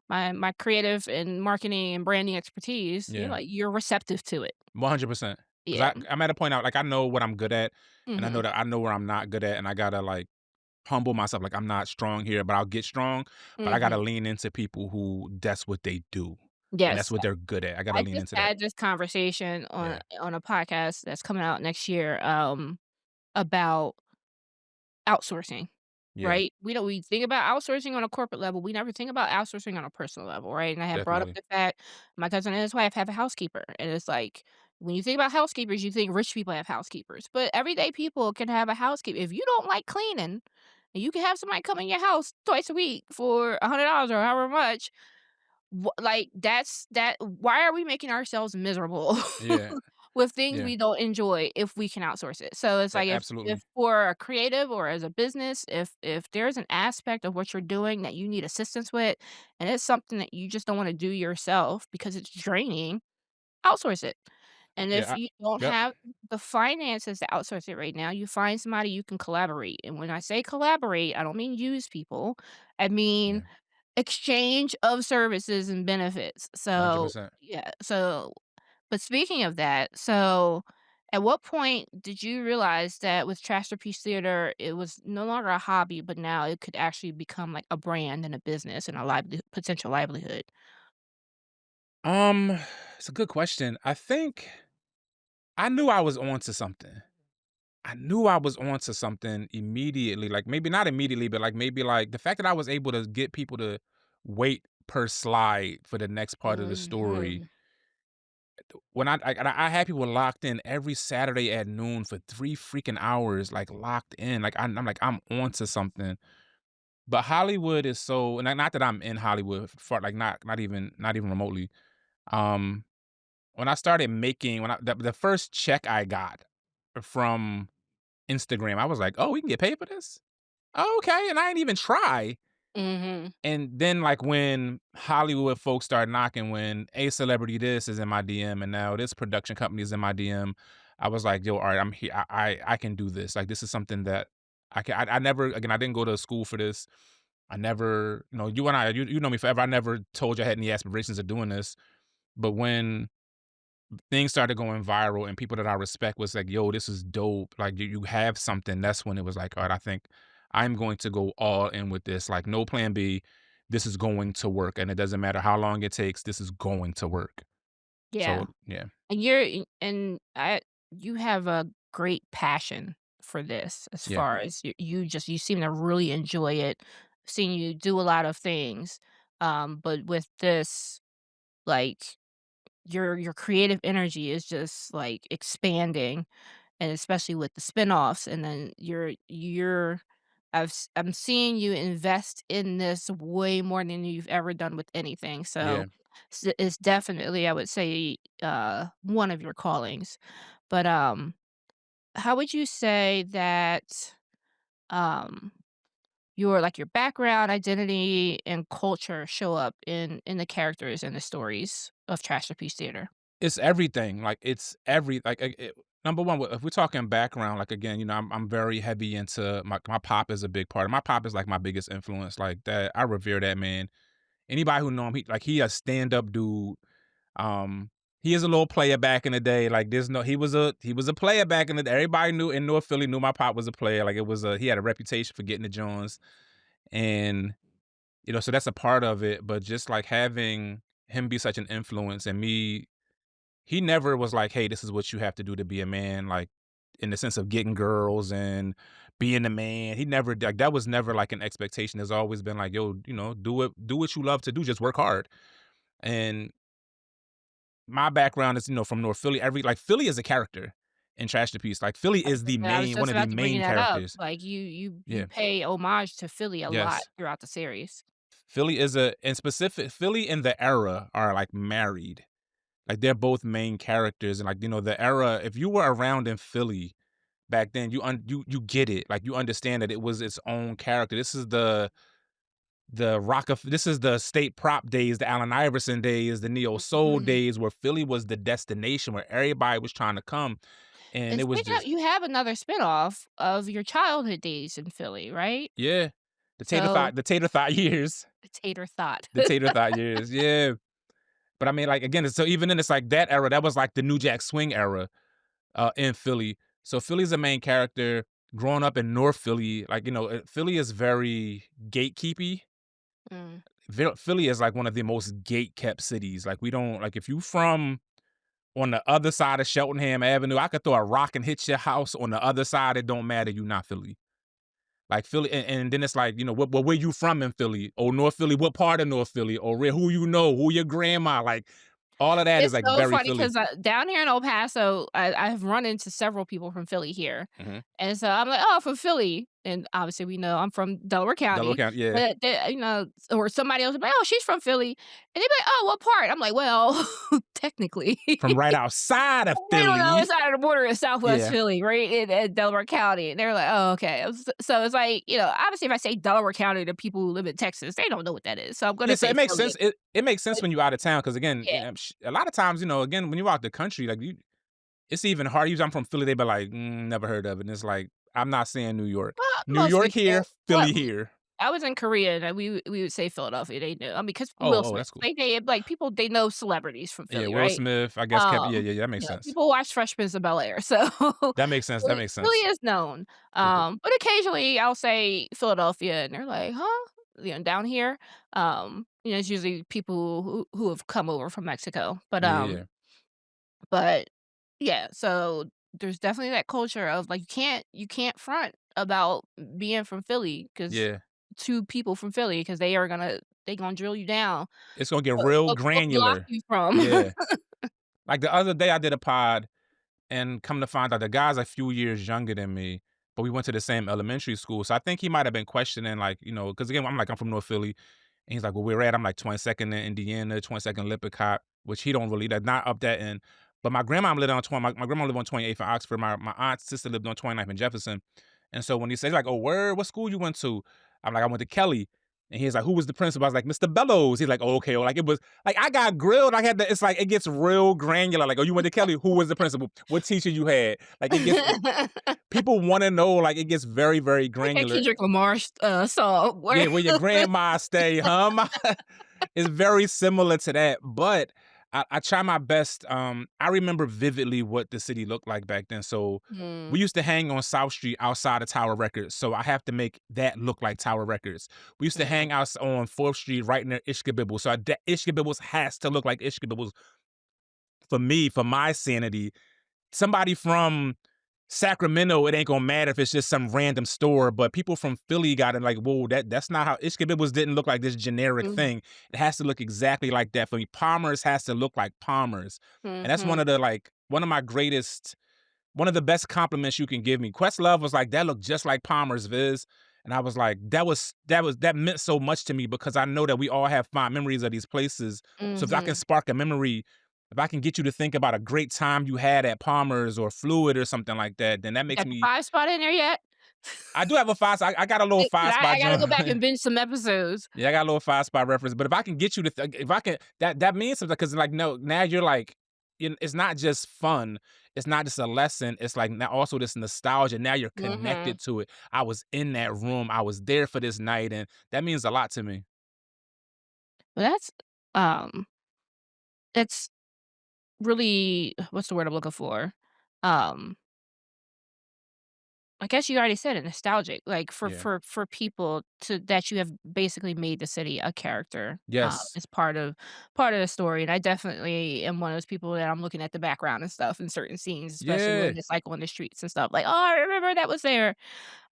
my creative and marketing and branding expertise, Yeah. you're receptive to it. 100%. Yeah. Because I'm at a point out like I know what I'm good at, and I know Mhm. that I know where I'm not good at, and I gotta like humble myself. Like I'm not strong here, but I'll get strong. But I gotta Mhm. lean into people who that's what they do, and that's Yes. what they're good at. I gotta I lean just into that. had this conversation Yeah. on a podcast that's coming out next year, about outsourcing. Yeah. Right? We think about outsourcing on a corporate level, we never think about outsourcing on a personal level, right? And I had brought up Definitely. the fact my cousin and his wife have a housekeeper, and it's like, when you think about housekeepers, you think rich people have housekeepers, but everyday people can have a housekeeper. If you don't like cleaning, and you can have somebody come in your house twice a week for $100 or however much, like, that why are we making ourselves miserable Yeah. with things Yeah. we don't enjoy if we can outsource it? So it's like if Absolutely. for a creative or as a business, if there's an aspect of what you're doing that you need assistance with, and it's something that you just don't wanna do yourself because it's draining, outsource it. And if Yeah, you don't yep, have the finances to outsource it right now, you find somebody you can collaborate. And when I say collaborate, I don't mean use people. I mean yeah, exchange of services and benefits. So, 100%. yeah. So, but speaking of that, so at what point did you realize that with Trashterpiece Theater, it was no longer a hobby, but now it could actually become like a brand and a business and a potential livelihood? Um, it's a good question. I think I knew I was onto something. I knew I was onto something immediately, like, maybe not immediately, but, like, maybe, like, the fact that I was able to get people to wait per slide for the next part of the story. Mhm. When I had people locked in every Saturday at noon for 3 freaking hours, like, locked in, like, I'm like, "I'm onto something." But Hollywood is so, and not that I'm in Hollywood for, like, not even remotely. Um, when I started making when I the first check I got from Instagram, I was like, "Oh, we can get paid for this? Oh, okay," and I ain't even try. Mhm. And then, like, when Hollywood folks start knocking, when a celebrity this is in my DM, and now this production company is in my DM, I was like, "Yo, alright, I'm here. I can do this. Like, this is something that I can." I never, again, I didn't go to school for this. I never, you and you know me forever. I never told you I had any aspirations of doing this. But when things started going viral and people that I respect was like, "Yo, this is dope. Like, you have something." That's when it was like, "Alright, I think I'm going to go all in with this. Like, no plan B. This is going to work, and it doesn't matter how long it takes. This is going to work." Yeah. So, yeah. And you have a great passion for this as Yeah. far as you seem to really enjoy it. Seeing you do a lot of things. But with this, like, your creative energy is just, like, expanding, and especially with the spinoffs, and then I'm seeing you invest in this way more than you've ever done with anything, so Yeah. it's definitely, I would say, one of your callings. But, how would you say that, um, your background, identity, and culture show up in the characters and the stories of Trashterpiece Theater? It's everything. Like, it's number one, if we're talking background, like, again, I'm very heavy into my pop is a big part. My pop is like my biggest influence. Like that, I revere that man. Anybody who know him, he a stand up dude. Um, he is a little player back in the day. Like, there's no, he was a player back in the day. Everybody knew in North Philly knew my pop was a player. Like, he had a reputation for getting the Jones, and so that's a part of it. But just like having him be such an influence, and me, he never was like, "Hey, this is what you have to do to be a man," like, in the sense of getting girls and being the man. He never, like, that was never, like, an expectation. There's always been like, "Yo, do what you love to do, just work hard." And my background is, from North Philly. Philly is a character in Trash the Piece. Like, Philly is the I was main one just of the about to bring main that up, characters. like, you Yeah. pay homage to Philly a lot Yes. throughout the series. Philly is a in specific Philly and the era are, like, married. Like, they're both main characters, and, like, the era, if you were around in Philly back then, you get it. Like, you understand that it was its own character. This is the state prop days, the Allen Iverson days, the neo soul Mhm. days, where Philly was the destination where everybody was trying to come, and And it was speaking of, just, you have another spinoff of your childhood days in Philly, right? yeah, So the tater thought years, Tater Thought. the tater thought years, yeah. But I mean, like, again, so even then, it's like that era. That was like the New Jack Swing era, in Philly. So Philly's a main character. Growing up in North Philly, like, Philly is very gatekeepy. Mm. Philly is like one of the most gate kept cities. Like, we don't, like, if you from on the other side of Cheltenham Avenue, I could throw a rock and hit your house on the other side. It don't matter. You not Philly. Like, Philly, and then it's like, where you from in Philly? Oh, North Philly. What part of North Philly? Or who who your grandma? Like, all of that is It's like so very funny Philly. 'cause, down here in El Paso, I've run into several people from Philly here, Mhm. and so I'm like, "Oh, from Philly," and obviously we know I'm from Delaware Delaware County, County, yeah. but or somebody else will be like, "Oh, she's from Philly," and they be like, "Oh, what part?" I'm like, "Well, technically, From right outside of right on the other Philly. side of the border is Southwest Yeah. Philly, right in Delaware County," and they're like, "Oh, okay." So it's like, obviously if I say Delaware County to people who live in Texas, they don't know what that is, so I'm Yeah, gonna so say it makes Philly. sense. It makes sense when you're out of town, because again, Yeah. a lot of times, again, when you're out the country, like, It's even hard. Usually I'm from Philly, they be like, never heard of it." And it's like, I'm not saying New York. Well, New most York people here, what Philly here. I was in Korea, and we would say Philadelphia, they knew. I mean, because Will Oh, Smith, that's cool. like, people they know celebrities from Yeah, Philly, Will right? Smith, I guess Kevin, yeah, that makes You know, sense. people watch Fresh Prince of Bel-Air, so That makes sense, that Philly makes Philly sense. is known. Cool, cool. But occasionally I'll say Philadelphia, and they're like, "Huh?" You know, down here, it's usually people who have come over from Mexico, Yeah, yeah. but yeah, so there's definitely that culture of, like, you can't front about being from Philly, because Yeah. 2 people from Philly, because they gonna drill you down. It's gonna get real What block granular. you from? Yeah. Like, the other day I did a pod, and come to find out the guy's a few years younger than me, but we went to the same elementary school, so I think he might have been questioning, like, because again, I'm like, "I'm from North Philly," and he's like, "Well, where at?" I'm like, "22nd in Indiana, 22nd Lippincott," which he don't really, that's not up that end. But my grandma lived on 20 my grandma lived on 28th in Oxford, my aunt's sister lived on 29th in Jefferson, and so when he says like, "Oh, word, what school you went to?" I'm like, "I went to Kelly," and he's like, "Who was the principal?" I was like, "Mr. Bellows." He's like, "Oh, okay." Well, like, it was like, I got grilled, I had to, it's like, it gets real granular, like, "Oh, you went to Kelly? Who was the principal? What teacher you had?" Like, it gets, people wanna know, like, it gets very, very Like that granular. Kendrick Lamar song where Yeah, where your grandma stay, huh? It's very similar to that, but I try my best. I remember vividly what the city looked like back then. So Mm, we used to hang on South Street outside of Tower Records. So I have to make that look like Tower Records. We used to mm, hang out on 4th Street right near Ishkabibbles. So Ishkabibbles has to look like Ishkabibbles for me, for my sanity. Somebody from Sacramento, it ain't gonna matter if it's just some random store, but people from Philly got it like, whoa, that's not how Ishkabibbles didn't look like this generic mhm, thing. It has to look exactly like that for me. Palmer's has to look like Palmer's. And that's mhm, one of my greatest, one of the best compliments you can give me. Questlove was like, that looked just like Palmer's Viz. And I was like, that meant so much to me because I know that we all have fond memories of these places. So if I can mhm. spark a memory, if I can get you to think about a great time you had at Palmer's or Fluid or something like that, then that You makes got the me. 5 spot in there yet? I do have a five. I got a little 'Cause five I spot gotta joint. go back and binge some episodes. Yeah, I got a little 5 spot reference, but if I can get you to if I can, that means something because like, no, now you're like, it's not just fun, it's not just a lesson, it's like now also this nostalgia. Now you're Mhm. connected to it. I was in that room, I was there for this night, and that means a lot to me. Well, um, that's really what's the word I'm looking for? Um I guess you already said it, nostalgic, like, for Yeah. for people to that you have basically made the city a character, Yes. as part of the story, and I definitely am one of those people that I'm looking at the background and stuff in certain scenes, especially Yeah. when it's, like, on the streets and stuff, like, "Oh, I remember that was there."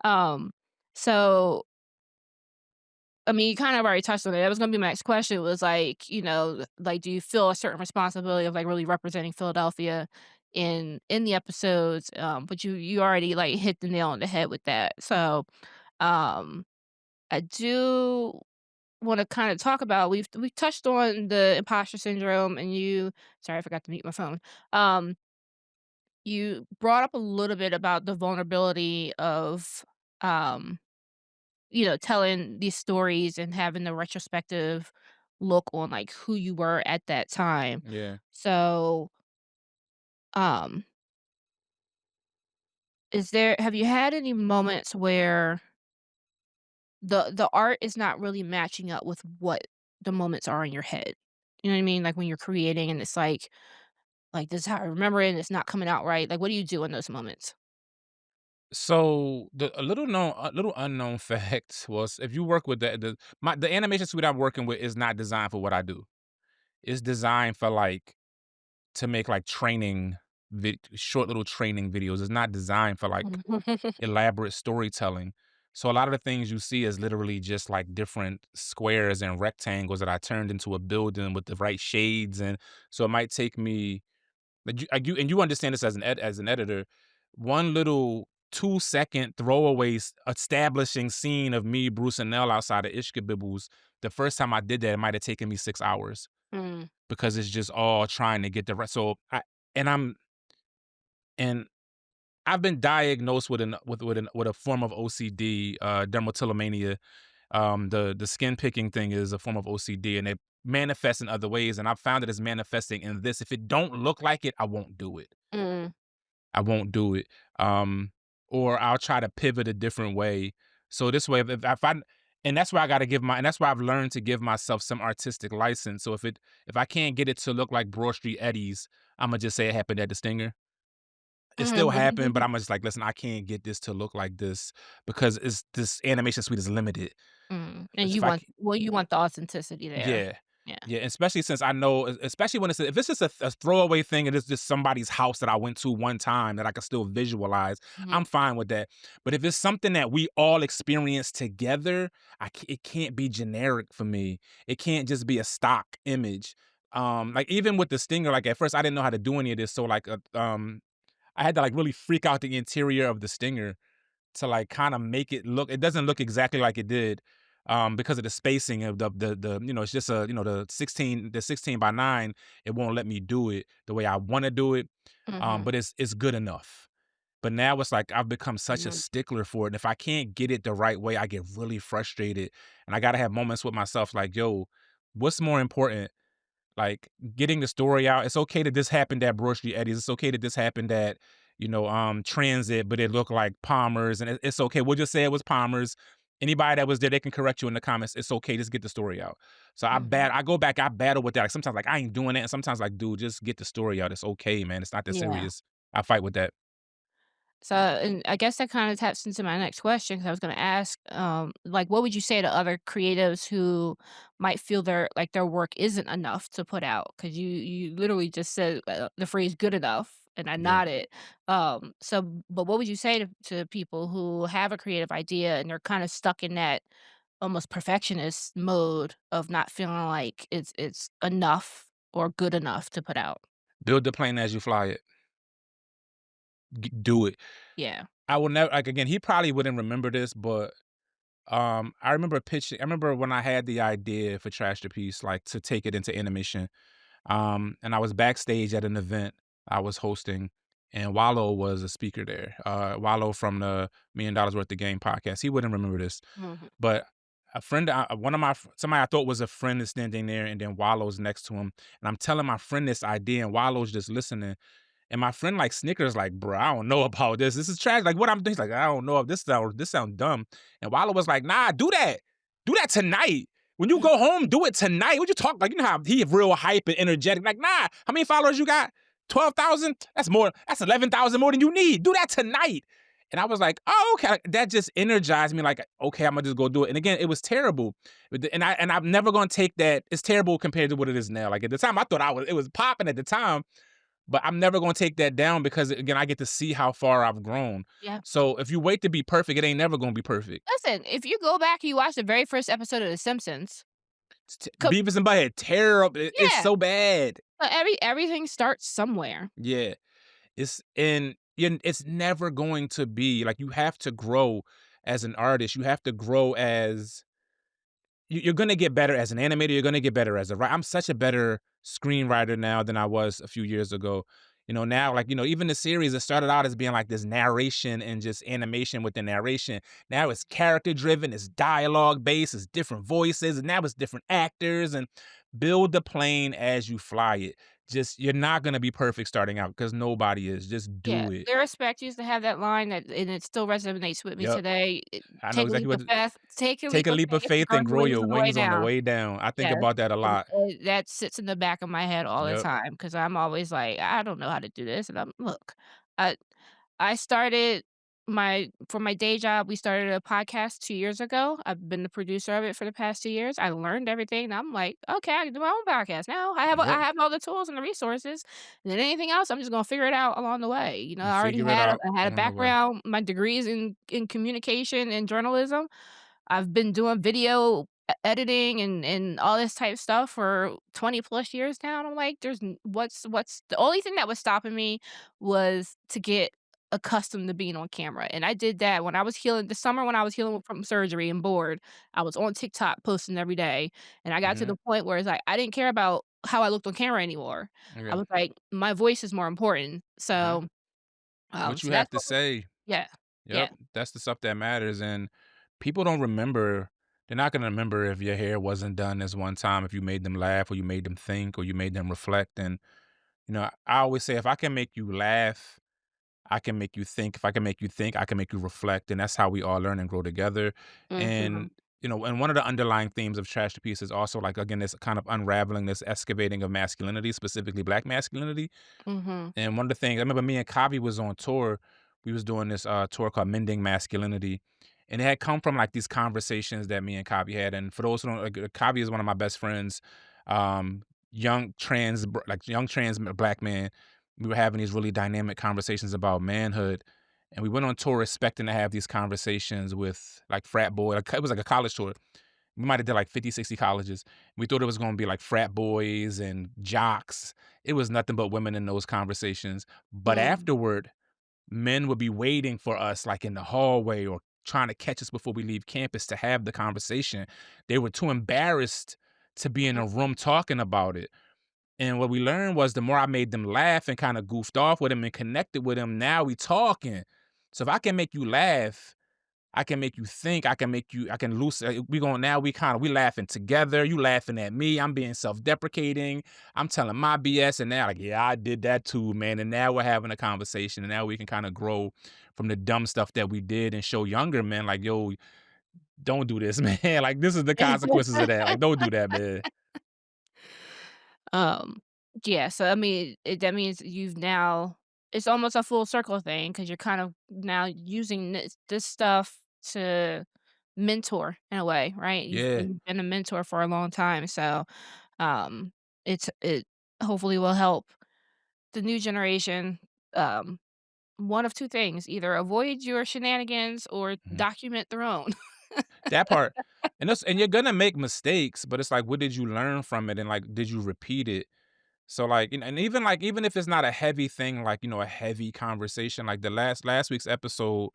Um, so, I mean, you kind of already touched on it, that was gonna be my next question was, like, like, do you feel a certain responsibility of, like, really representing Philadelphia in the episodes? But you already, like, hit the nail on the head with that, so um, I do wanna kinda talk about we've touched on the imposter syndrome, and you sorry, I forgot to mute my phone. Um, you brought up a little bit about the vulnerability of, um, telling these stories and having the retrospective look on, like, who you were at that time. Yeah. So, um, have you had any moments where the art is not really matching up with what the moments are in your head. You know what I mean? Like, when you're creating and it's like, "This is how I remember it, and it's not coming out right." Like, what do you do in those moments? So a little unknown fact was if you work with the animation suite I'm working with is not designed for what I do. It's designed for like to make like short little training videos. It's not designed for like elaborate storytelling. So a lot of the things you see is literally just like different squares and rectangles that I turned into a building with the right shades, and so it might take me and you understand this as as an editor, one little 2-second throwaway establishing scene of me, Bruce and Nell outside of Ishkabibbles. The first time I did that, it might have taken me 6 hours Mm, because it's just all trying to get the right. So and I'm and I've been diagnosed with a form of OCD, dermatillomania. The skin picking thing is a form of OCD, and it manifests in other ways. And I've found that it's manifesting in this. If it don't look like it, I won't do it. mm. I won't do it. Or I'll try to pivot a different way. So this way, if I and that's where I got to give my and that's why I've learned to give myself some artistic license. So if I can't get it to look like Broad Street Eddie's, I'm gonna just say it happened at the Stinger. It still happened, but I'm just like, listen, I can't get this to look like this because it's this animation suite is limited. Mm, and Because you if I want well, you want the authenticity there. yeah. Yeah. Yeah, especially since I know especially when if it's just a throwaway thing and it's just somebody's house that I went to one time that I can still visualize, I'm Mhm, fine with that. But if it's something that we all experience together, it can't be generic for me. It can't just be a stock image. Like, even with the Stinger, like, at first, I didn't know how to do any of this, so, like, I had to, like, really freak out the interior of the Stinger to, like, kinda make it doesn't look exactly like it did, because of the spacing of it's just the 16 by 9, it won't let me do it the way I wanna do it, mhm, but it's good enough. But now it's like I've become such a mhm. stickler for it, and if I can't get it the right way, I get really frustrated, and I gotta have moments with myself like, "Yo, what's more important? Like, getting the story out. It's okay that this happened at Broad Street Eddie's. It's okay that this happened at, Transit, but it looked like Palmer's, and it's okay. We'll just say it was Palmer's. Anybody that was there, they can correct you in the comments. It's okay. Just get the story out. So Mhm. I go back. I battle with that. Like, sometimes, like, I ain't doing it, and sometimes, like, dude, just get the story out. It's okay, man. It's not that Yeah. serious. I fight with that. So, and I guess that kinda taps into my next question because I was gonna ask, like, what would you say to other creatives who might feel their work isn't enough to put out? Because you literally just said, the phrase "good enough," and I Yeah. nodded. But what would you say to people who have a creative idea and they're kinda stuck in that almost perfectionist mode of not feeling like it's enough or good enough to put out? Build the plane as you fly it. Do it. Yeah. I will never like again. He probably wouldn't remember this, but I remember when I had the idea for Trashterpeace, like, to take it into animation. And I was backstage at an event I was hosting, and Wallow was a speaker there. Wallow from the $1 Million Worth of Game podcast. He wouldn't remember this, Mhm. but a friend, one of my somebody I thought was a friend is standing there, and then Wallow's next to him, and I'm telling my friend this idea, and Wallow's just listening. And my friend, like, snickers, like, "Bro, I don't know about this. This is trash. Like, what I'm doing?" He's like, "I don't know if this sound dumb." And Wallow was like, "Nah, do that. Do that tonight. When you go home, do it tonight. What you talk like? You know how he real hype and energetic. Like, nah. How many followers you got? 12,000. That's more. That's 11,000 more than you need. Do that tonight." And I was like, "Oh, okay." Like, that just energized me. Like, okay, I'm gonna just go do it. And again, it was terrible. And I'm never gonna take that. It's terrible compared to what it is now. Like, at the time, I thought it was popping at the time, but I'm never gonna take that down because, again, I get to see how far I've grown. Yeah. So if you wait to be perfect, it ain't never gonna be perfect. Listen, if you go back and you watch the very first episode of The Simpsons, co Beavis and Butthead, terrible. It's yeah, so bad. so everything starts somewhere. Yeah, it's never going to be like, you have to grow as an artist. You have to grow as you're gonna get better as an animator, you're gonna get better as a writer. I'm such a better screenwriter now than I was a few years ago. Now, like, even the series, it started out as being like this narration and just animation with the narration. Now it's character driven, it's dialogue based, it's different voices, and now it's different actors, and build the plane as you fly it. Just, you're not gonna be perfect starting out because nobody is. Just Yeah, do it. Lyrispect used to have that line that and it still resonates with me Yep. today, I know "Take a exactly leap what of faith take a take leap a of leap of faith and faith grow and your grow wings your on the way wings on the down." way down. I think Yes, about that a lot. that sits in the back of my head all the Yep. time because 'cause I'm always like, "I don't know how to do this," and look, I I started for my day job, we started a podcast 2 years ago. I've been the producer of it for the past 2 years. I learned everything, and I'm like, "Okay, I can do my own podcast now. I Yep. have all the tools and the resources, and then anything else, I'm just gonna figure it out along the way." You I already figure it out had a on the way. background, my degrees in communication and journalism. I've been doing video editing and all this type stuff for 20 plus years now, and I'm like, there's n what's the only thing that was stopping me was to get accustomed to being on camera, and I did that when I was healing this summer when I was healing from surgery and bored. I was on TikTok posting every day, and I got to Mhm. the point where it's like, I didn't care about how I looked on camera anymore. I Yeah. was like, my voice is more important. Mhm. What you So have that's to what say. yeah, yeah. Yep. That's the stuff that matters, and people don't remember. They're not gonna remember if your hair wasn't done this one time, if you made them laugh or you made them think or you made them reflect, and, I always say, if I can make you laugh I can make you think. If I can make you think, I can make you reflect, and that's how we all learn and grow together. Mhm. And and one of the underlying themes of Trash to Piece is also like again this kind of unraveling, this excavating of masculinity, specifically Black masculinity. Mhm. And one of the things I remember me and Kavi was on tour. We was doing this tour called Mending Masculinity. And it had come from like these conversations that me and Kavi had. And for those who don't like Kavi is one of my best friends, um, young trans black man. We were having these really dynamic conversations about manhood. And we went on tour expecting to have these conversations with like frat boy. Like, it was like a college tour. We might have did like 50, 60 colleges. We thought it was gonna be like frat boys and jocks. It was nothing but women in those conversations. But Mm. afterward, men would be waiting for us like in the hallway or trying to catch us before we leave campus to have the conversation. They were too embarrassed to be in a room talking about it. And what we learned was the more I made them laugh and kind of goofed off with them and connected with them, now we talking. So if I can make you laugh, I can make you think. I can loosen. We going now. We laughing together. You laughing at me. I'm being self-deprecating. I'm telling my BS, and now like, yeah, I did that too, man. And now we're having a conversation, and now we can kind of grow from the dumb stuff that we did and show younger men like, yo, don't do this, man. Like this is the consequences of that. Like, don't do that, man. Um, yeah, so I mean, that means you've now it's almost a full circle thing because 'cause you're kind of now using this stuff to mentor in a way, right? Yeah, You've been a mentor for a long time, so, um, it hopefully will help the new generation, um, one of 2 things, either avoid your shenanigans or mhm. document their own. That part. And you're gonna make mistakes, but it's like, what did you learn from it, and like, did you repeat it? So, like, and even, like, even if it's not a heavy thing, like, a heavy conversation, like the last week's episode,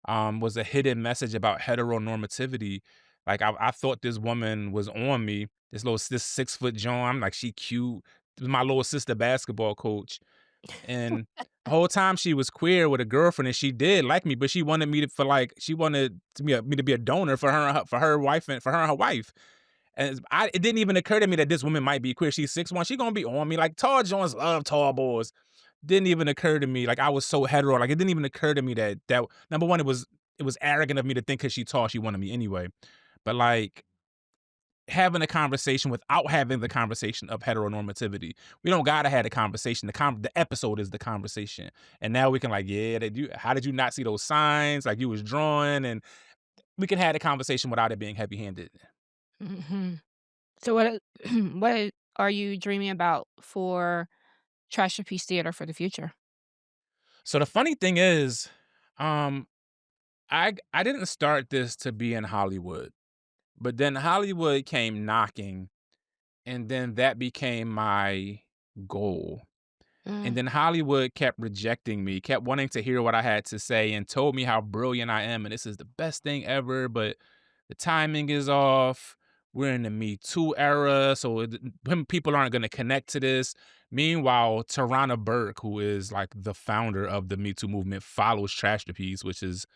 was a hidden message about heteronormativity. Like, I thought this woman was on me, this 6-foot John, I'm like, "She cute." This was my little sister basketball coach, and the whole time she was queer with a girlfriend, and she did like me, but she wanted me to for, like she wanted to me to be a donor for her wife and for her and her wife. And it didn't even occur to me that this woman might be queer. She's 6'1". She gonna be on me. Like tall Jones love tall boys. Didn't even occur to me. Like I was so hetero. Like it didn't even occur to me that number one, it was arrogant of me to think because she tall, she wanted me anyway. But like having a conversation without having the conversation of heteronormativity. We don't gotta have the conversation. The episode is the conversation. And now we can like, yeah, how did you not see those signs? Like you was drawing, and we can have the conversation without it being heavy handed. Mhm. So what are you dreaming about for Trashterpiece Theater for the future? So the funny thing is, um, I didn't start this to be in Hollywood, but then Hollywood came knocking, and then that became my goal. And Mm, then Hollywood kept rejecting me, kept wanting to hear what I had to say, and told me how brilliant I am, and this is the best thing ever, but the timing is off. We're in the Me Too era, so people aren't going to connect to this. Meanwhile, Tarana Burke, who is like the founder of the Me Too movement, follows Trashterpeace, which is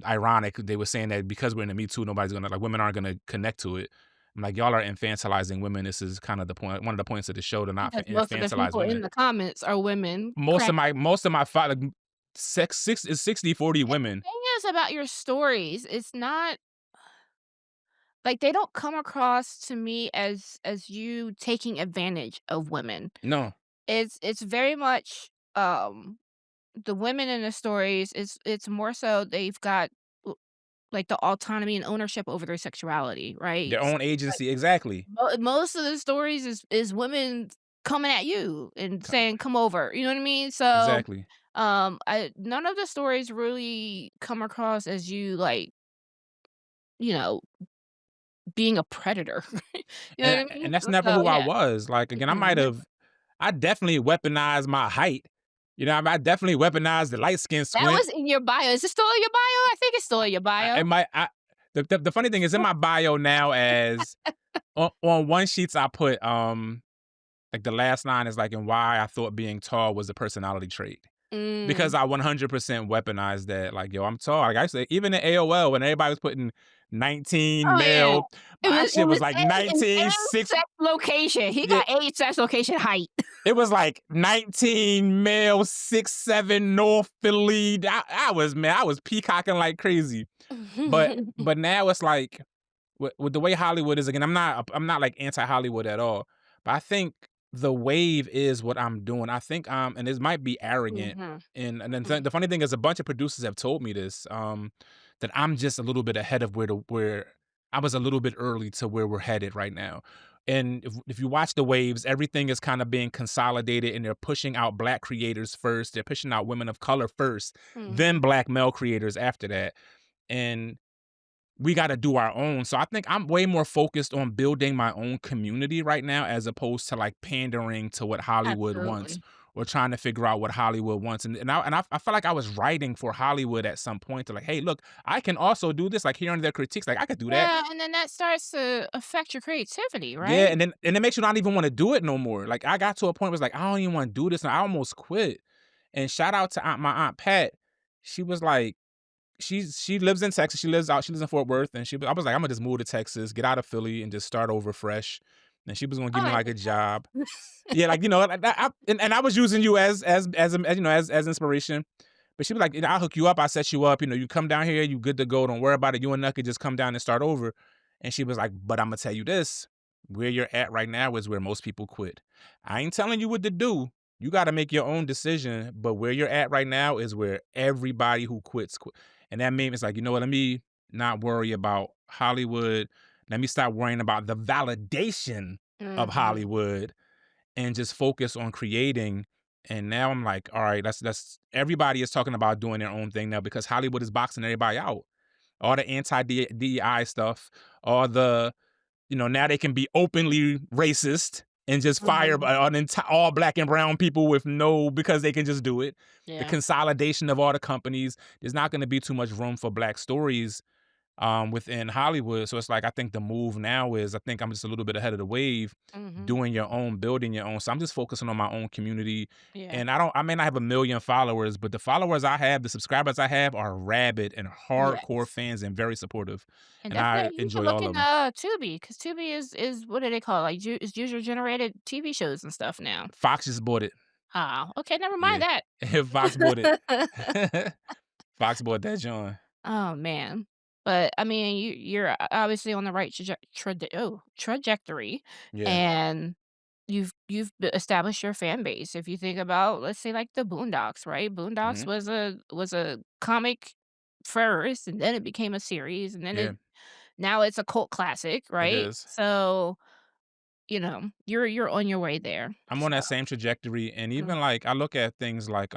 ironic. They were saying that because we're in the Me Too, nobody's gonna like women aren't gonna connect to it. I'm like, y'all are infantilizing women. This is kind of the point. One of the points of the show to not because most of the infantilize people in women. the comments are women. Most of my like six is 60-40 And the women. thing is about your stories, it's not like, they don't come across to me as you taking advantage of women. No, It's very much, the women in the stories, it's more so they've got, l like, the autonomy and ownership over their sexuality, right? their own agency. Exactly. Most of the stories is women coming at you and Co- saying, "Come over." You know what I mean? So, Exactly. I none of the stories really come across as you, like, you know, being a predator. You know what And I mean? and that's never So, who I yeah. was. Like again, Never. I definitely weaponized my height. I definitely weaponized the light skin That squint. was in your bio. Is it still in your bio? I think it's still in your bio. And the funny thing is in my bio now as on one sheets I put like the last line is like and why I thought being tall was a personality trait. Mm. because I 100% weaponized that. Like, yo, I'm tall. Like I said, even in AOL when everybody was putting 19 Oh, yeah. male, my It shit was was like in 19 age, 6. sex, location. He Yeah, got age, sex, location, height. it was like 19 male, 6'7" North Philly. I was peacocking like crazy. But now it's like with the way Hollywood is again, I'm not like anti Hollywood at all, but I think the wave is what I'm doing. I think and this might be arrogant, Mhm. and then Mm. the funny thing is a bunch of producers have told me this that I'm just a little bit ahead of where I was a little bit early to where we're headed right now. And if you watch the waves, everything is kind of being consolidated and they're pushing out black creators first. They're pushing out women of color first, then Mhm. black male creators after that. And we gotta do our own. So I think I'm way more focused on building my own community right now as opposed to, like, pandering to what Hollywood wants Absolutely. or trying to figure out what Hollywood wants. And I felt like I was writing for Hollywood at some point to like, "Hey, look, I can also do this," like, hearing their critiques, like, "I could do that." Yeah, and then that starts to affect your creativity, Yeah, right? and it makes you not even wanna do it no more. Like, I got to a point where it's like, "I don't even wanna do this," and I almost quit. And shout out to my aunt Pat. She was like, she lives in Texas. She lives in Fort Worth, and I was like, "Imma just move to Texas, get out of Philly, and just start over fresh." And she was gonna Oh, give me, that like, a makes job. sense. Yeah, like, like, and I was using you as inspiration. But she was like, "I'll hook you up. I'll set you up. You come down here, you good to go. Don't worry about it. You and Nuck could just come down and start over." And she was like, "But Imma tell you this, where you're at right now is where most people quit. I ain't telling you what to do. You gotta make your own decision, but where you're at right now is where everybody who quits quit." And that made me it's like, you know what? Let me not worry about Hollywood. Let me stop worrying about the validation of Mhm. Hollywood and just focus on creating. And now I'm like, all right, that's everybody is talking about doing their own thing now because Hollywood is boxing everybody out. All the anti DEI stuff, all the now they can be openly racist and just fire Mhm. all black and brown people with no because they can just do it. The Yeah. consolidation of all the companies. There's not going to be too much room for black stories within Hollywood. So it's like I think the move now is I think I'm just a little bit ahead of the wave, Mhm. doing your own, building your own. So I'm just focusing on my own community. Yeah. And I may not have a million followers, but the followers I have, the subscribers I have are rabid and hardcore Yes. fans and very supportive. And And I definitely you can enjoy look all in, of them. Tubi, because Tubi is what do they call it? Like, ju is user-generated TV shows and stuff now. Fox just bought it. Oh, okay, never mind Yeah. that. Fox bought it. Fox bought that John. Oh, man. But, I mean, you're obviously on the right trajectory, Yeah. and you've established your fan base. If you think about, let's say, like, the Boondocks, right? Boondocks Hmm. was a comic first, and then it became a series, and then Yeah, now it's a cult classic, it right? is. So, you're on your way there. I'm on So that same trajectory. And mm, even like I look at things like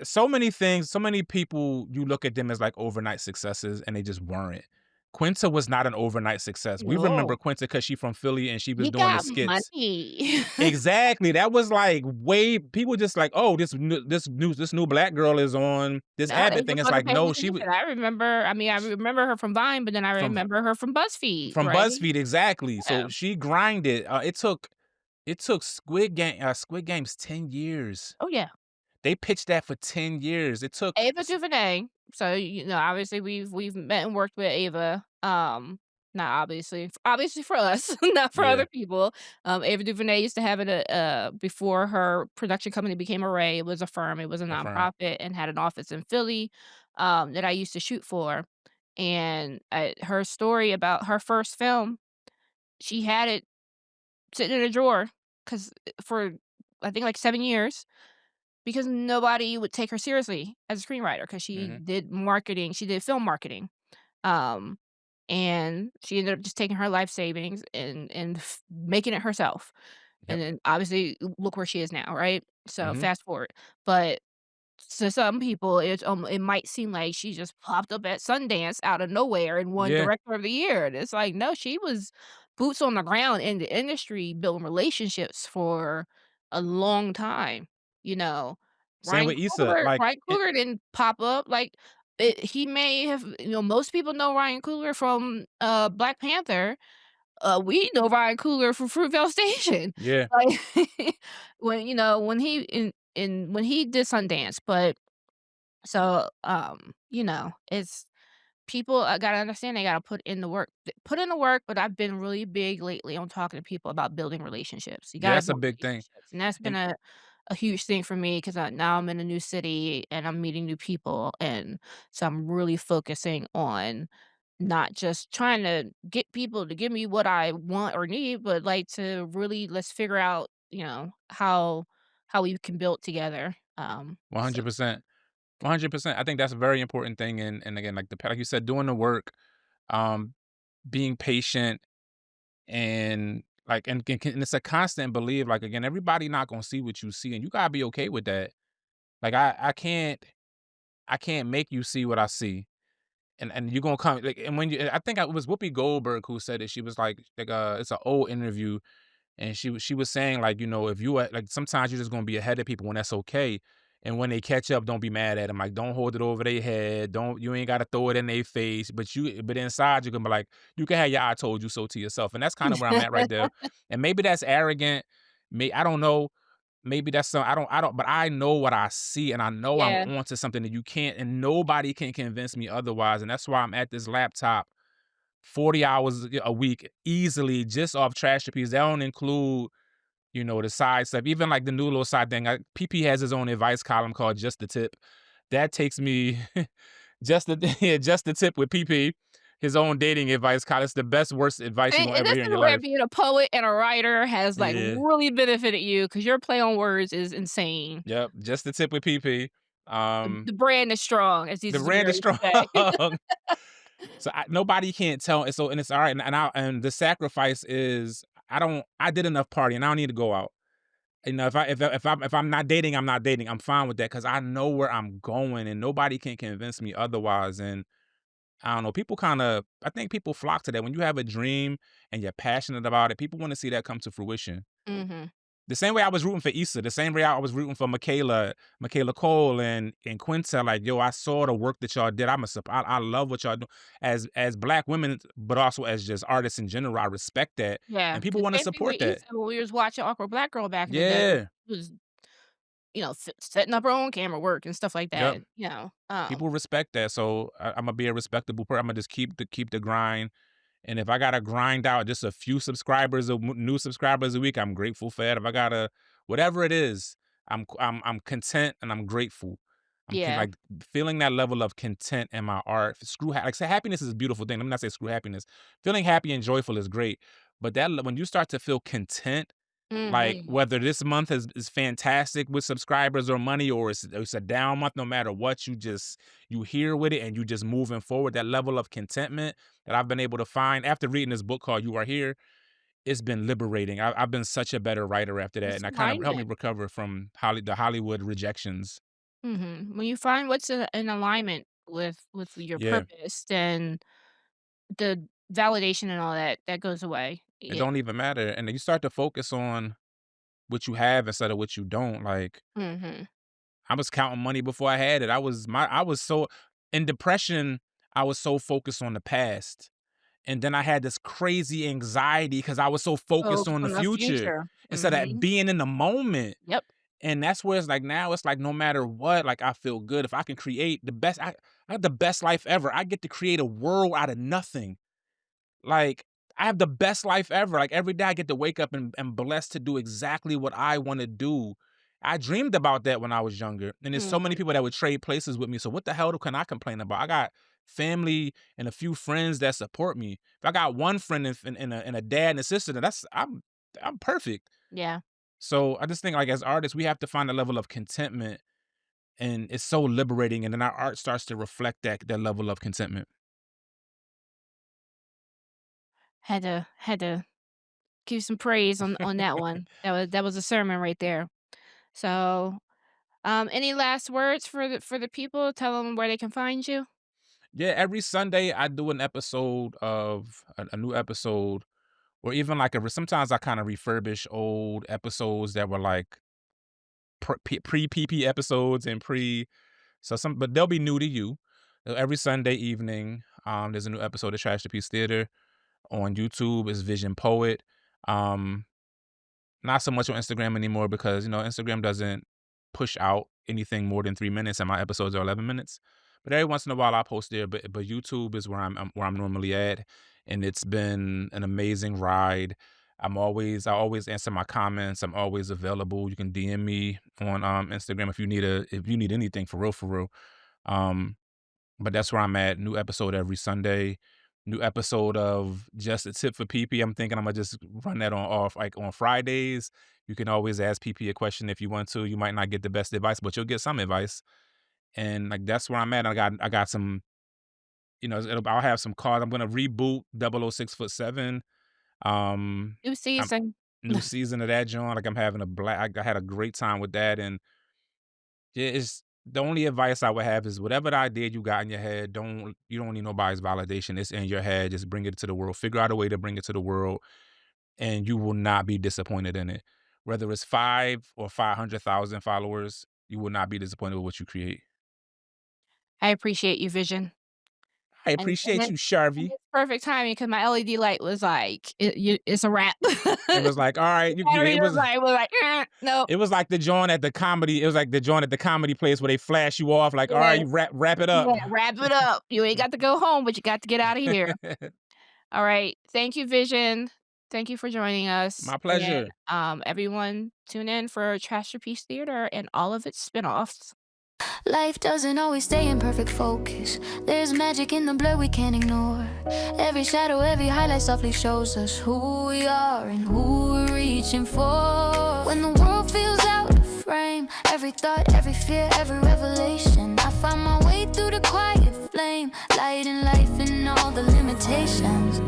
so many things, so many people, you look at them as like overnight successes, and they just weren't. Quinta was not an overnight success. We remember no. Quinta because she from Philly and she was He doing the got skits. money. Exactly. That was like way people just like, oh, this new black girl is on this No, they Abbott thing. just It's wasn't like, paying no, she was attention. I remember her from Vine, but then I from remember her from BuzzFeed, from right? BuzzFeed, exactly. Yeah. So she grinded. It took Squid Game's 10 years. Oh, yeah. They pitched that for 10 years. It took Ava DuVernay. So, obviously, we've met and worked with Ava, not obviously for us, not for yeah, other people. Ava DuVernay used to have it, before her production company became Array, it was a firm, it was a affirm. nonprofit, and had an office in Philly, that I used to shoot for, and, her story about her first film, she had it sitting in a drawer, 'cause for, I think, like, 7 years, because nobody would take her seriously as a screenwriter, because Mhm. she did film marketing, um, and she ended up just taking her life savings and making it herself, and Yep. then, obviously, look where she is now, right? So, Mhm. fast forward, but to some people, it might seem like she just popped up at Sundance out of nowhere and won Yeah. Director of the Year, and it's like, no, she was boots on the ground in the industry, building relationships for a long time, you know? Same with Issa. Ryan Coogler didn't pop up, like, he may have, most people know Ryan Coogler from, Black Panther, We need no Ryan Coogler from Fruitvale Station. Yeah, Like, when he when he did Sundance, but so, it's people, gotta understand they gotta put in the work. Put in the work, but I've been really big lately on talking to people about building relationships. You yeah, gotta that's a build big thing. relationships, and that's been And a huge thing for me 'cause, now I'm in a new city and I'm meeting new people, and so I'm really focusing on not just trying to get people to give me what I want or need, but, like, to really let's figure out, how we can build together, so 100%. 100%. I think that's a very important thing, and again, like you said, doing the work, um, being patient, and, like, and it's a constant belief, like, again, everybody not gonna see what you see, and you gotta be okay with that. Like, I can't make you see what I see, and you're gonna come like, and when you I think it was Whoopi Goldberg who said it. She was like, it's an old interview, and she was saying, like, if you like, sometimes you're just gonna be ahead of people, and that's okay. And when they catch up, don't be mad at them. Like, don't hold it over their head. Don't You ain't gotta throw it in their face. But inside you can be like, you can have your "I told you so" to yourself. And that's kind of where I'm at right there. And maybe that's arrogant. I don't know. Maybe that's some I don't, but I know what I see, and I know I'm yeah. onto something that you can't, and nobody can convince me otherwise. And that's why I'm at this laptop 40 hours a week easily just off Trashterpeace. That don't include, the side stuff, even like the new little side thing. PP has his own advice column called Just the Tip. That takes me just the yeah, just the tip with PP. His own dating advice column. It's the best, worst advice you're gonna And ever this hear in is your where life. being a poet and a writer has, like, Yeah. really benefited you because your play on words is insane. Yep. Just the tip with PP. The brand is strong, as The Cece brand Zamiro is used to say. strong. So nobody can't tell, and it's all right. And the sacrifice is I did enough partying. I don't need to go out. If I'm not dating, I'm not dating. I'm fine with that because I know where I'm going, and nobody can convince me otherwise. And I don't know. I think people flock to that. When you have a dream and you're passionate about it, people want to see that come to fruition. Mhm. The same way I was rooting for Issa, the same way I was rooting for Michaela Cole and Quinta. Like, yo, I saw the work that y'all did. I love what y'all do as Black women, but also as just artists in general. I respect that, Yeah, and people the want to same thing support with that. Issa when we was watching Awkward Black Girl back in the day. Yeah. Was, setting up her own camera work and stuff like Yep. that, People respect that, so I'm gonna be a respectable person. I'm gonna just keep the grind. And if I gotta grind out just a few new subscribers a week, I'm grateful for that. If I gotta, whatever it is, I'm content and I'm grateful. Yeah. Like, feeling that level of content in my art. Like, say happiness is a beautiful thing. Let me not say screw happiness. Feeling happy and joyful is great, but when you start to feel content, like, Mhm. whether this month is fantastic with subscribers or money, or it's a down month, no matter what, you here with it, and you just moving forward. That level of contentment that I've been able to find after reading this book called You Are Here, it's been liberating. I've been such a better writer after that, It's and that kind of helped me alignment. recover from the Hollywood rejections. Mhm. When you find what's in alignment with your Yeah, purpose, then the validation and all that goes away. it Yeah. don't even matter, and then you start to focus on what you have instead of what you don't. Like, Mhm. I was counting money before I had it. I was so in depression. I was so focused on the past. And then I had this crazy anxiety because I was so focused Focus on the on the future future. instead of Mhm. being in the moment. Yep. And that's where it's like now it's like no matter what, like, I feel good. If I can create I have the best life ever. I get to create a world out of nothing. Like, I have the best life ever. Like, every day I get to wake up and blessed to do exactly what I wanna do. I dreamed about that when I was younger, and there's so many Mhm. people that would trade places with me, so what the hell can I complain about? I got family and a few friends that support me. If I got one friend and a dad and a sister, then I'm perfect. Yeah. So, I just think, like, as artists, we have to find a level of contentment, and it's so liberating, and then our art starts to reflect that level of contentment. Had to give you some praise on that one. That was a sermon right there. So, any last words for the people? Tell them where they can find you. Yeah, every Sunday I do an episode of a new episode, or even like sometimes I kind of refurbish old episodes that were like pre PP episodes and but they'll be new to you. Every Sunday evening, there's a new episode of Trashterpiece Theater. On YouTube is Vision Poet. Um, Not so much on Instagram anymore because, Instagram doesn't push out anything more than 3 minutes, and my episodes are 11 minutes. But every once in a while, I post there, but YouTube is where I'm normally at, and it's been an amazing ride. I always answer my comments. I'm always available. You can DM me on, Instagram if you need anything for real, for real. Um, but that's where I'm at. New episode every Sunday. New episode of Just a Tip for PP. I'm thinking I'm gonna just run that on Fridays. You can always ask PP a question if you want to. You might not get the best advice, but you'll get some advice. And like that's where I'm at. I got some, I'll have some cards. I'm gonna reboot 006 foot 7. Um New I'm season. New season of that joint. Like I'm having I had a great time with that. And yeah, it's the only advice I would have is whatever the idea you got in your head, you don't need nobody's validation. It's in your head. Just bring it to the world. Figure out a way to bring it to the world, and you will not be disappointed in it. Whether it's 5 or 500,000 followers, you will not be disappointed with what you create. I appreciate you, Vision. I And appreciate it you, and Sharvy. it's perfect timing because my LED light was like, it's a wrap." It was like, all right, Battery was like, nope. it was like the joint at the comedy. It was like the joint at the comedy place where they flash you off. Like, all right, Yeah, you wrap it up. yeah, wrap it up. You ain't got to go home, but you got to get out of here. All right. Thank you, Vision. Thank you for joining us. My And pleasure. everyone, tune in for Trashterpiece Theater and all of its spinoffs. Life doesn't always stay in perfect focus. There's magic in the blur we can't ignore. Every shadow, every highlight softly shows us who we are and who we're reaching for. When the world feels out of frame, every thought, every fear, every revelation, I find my way through the quiet flame, light and life in all the limitations.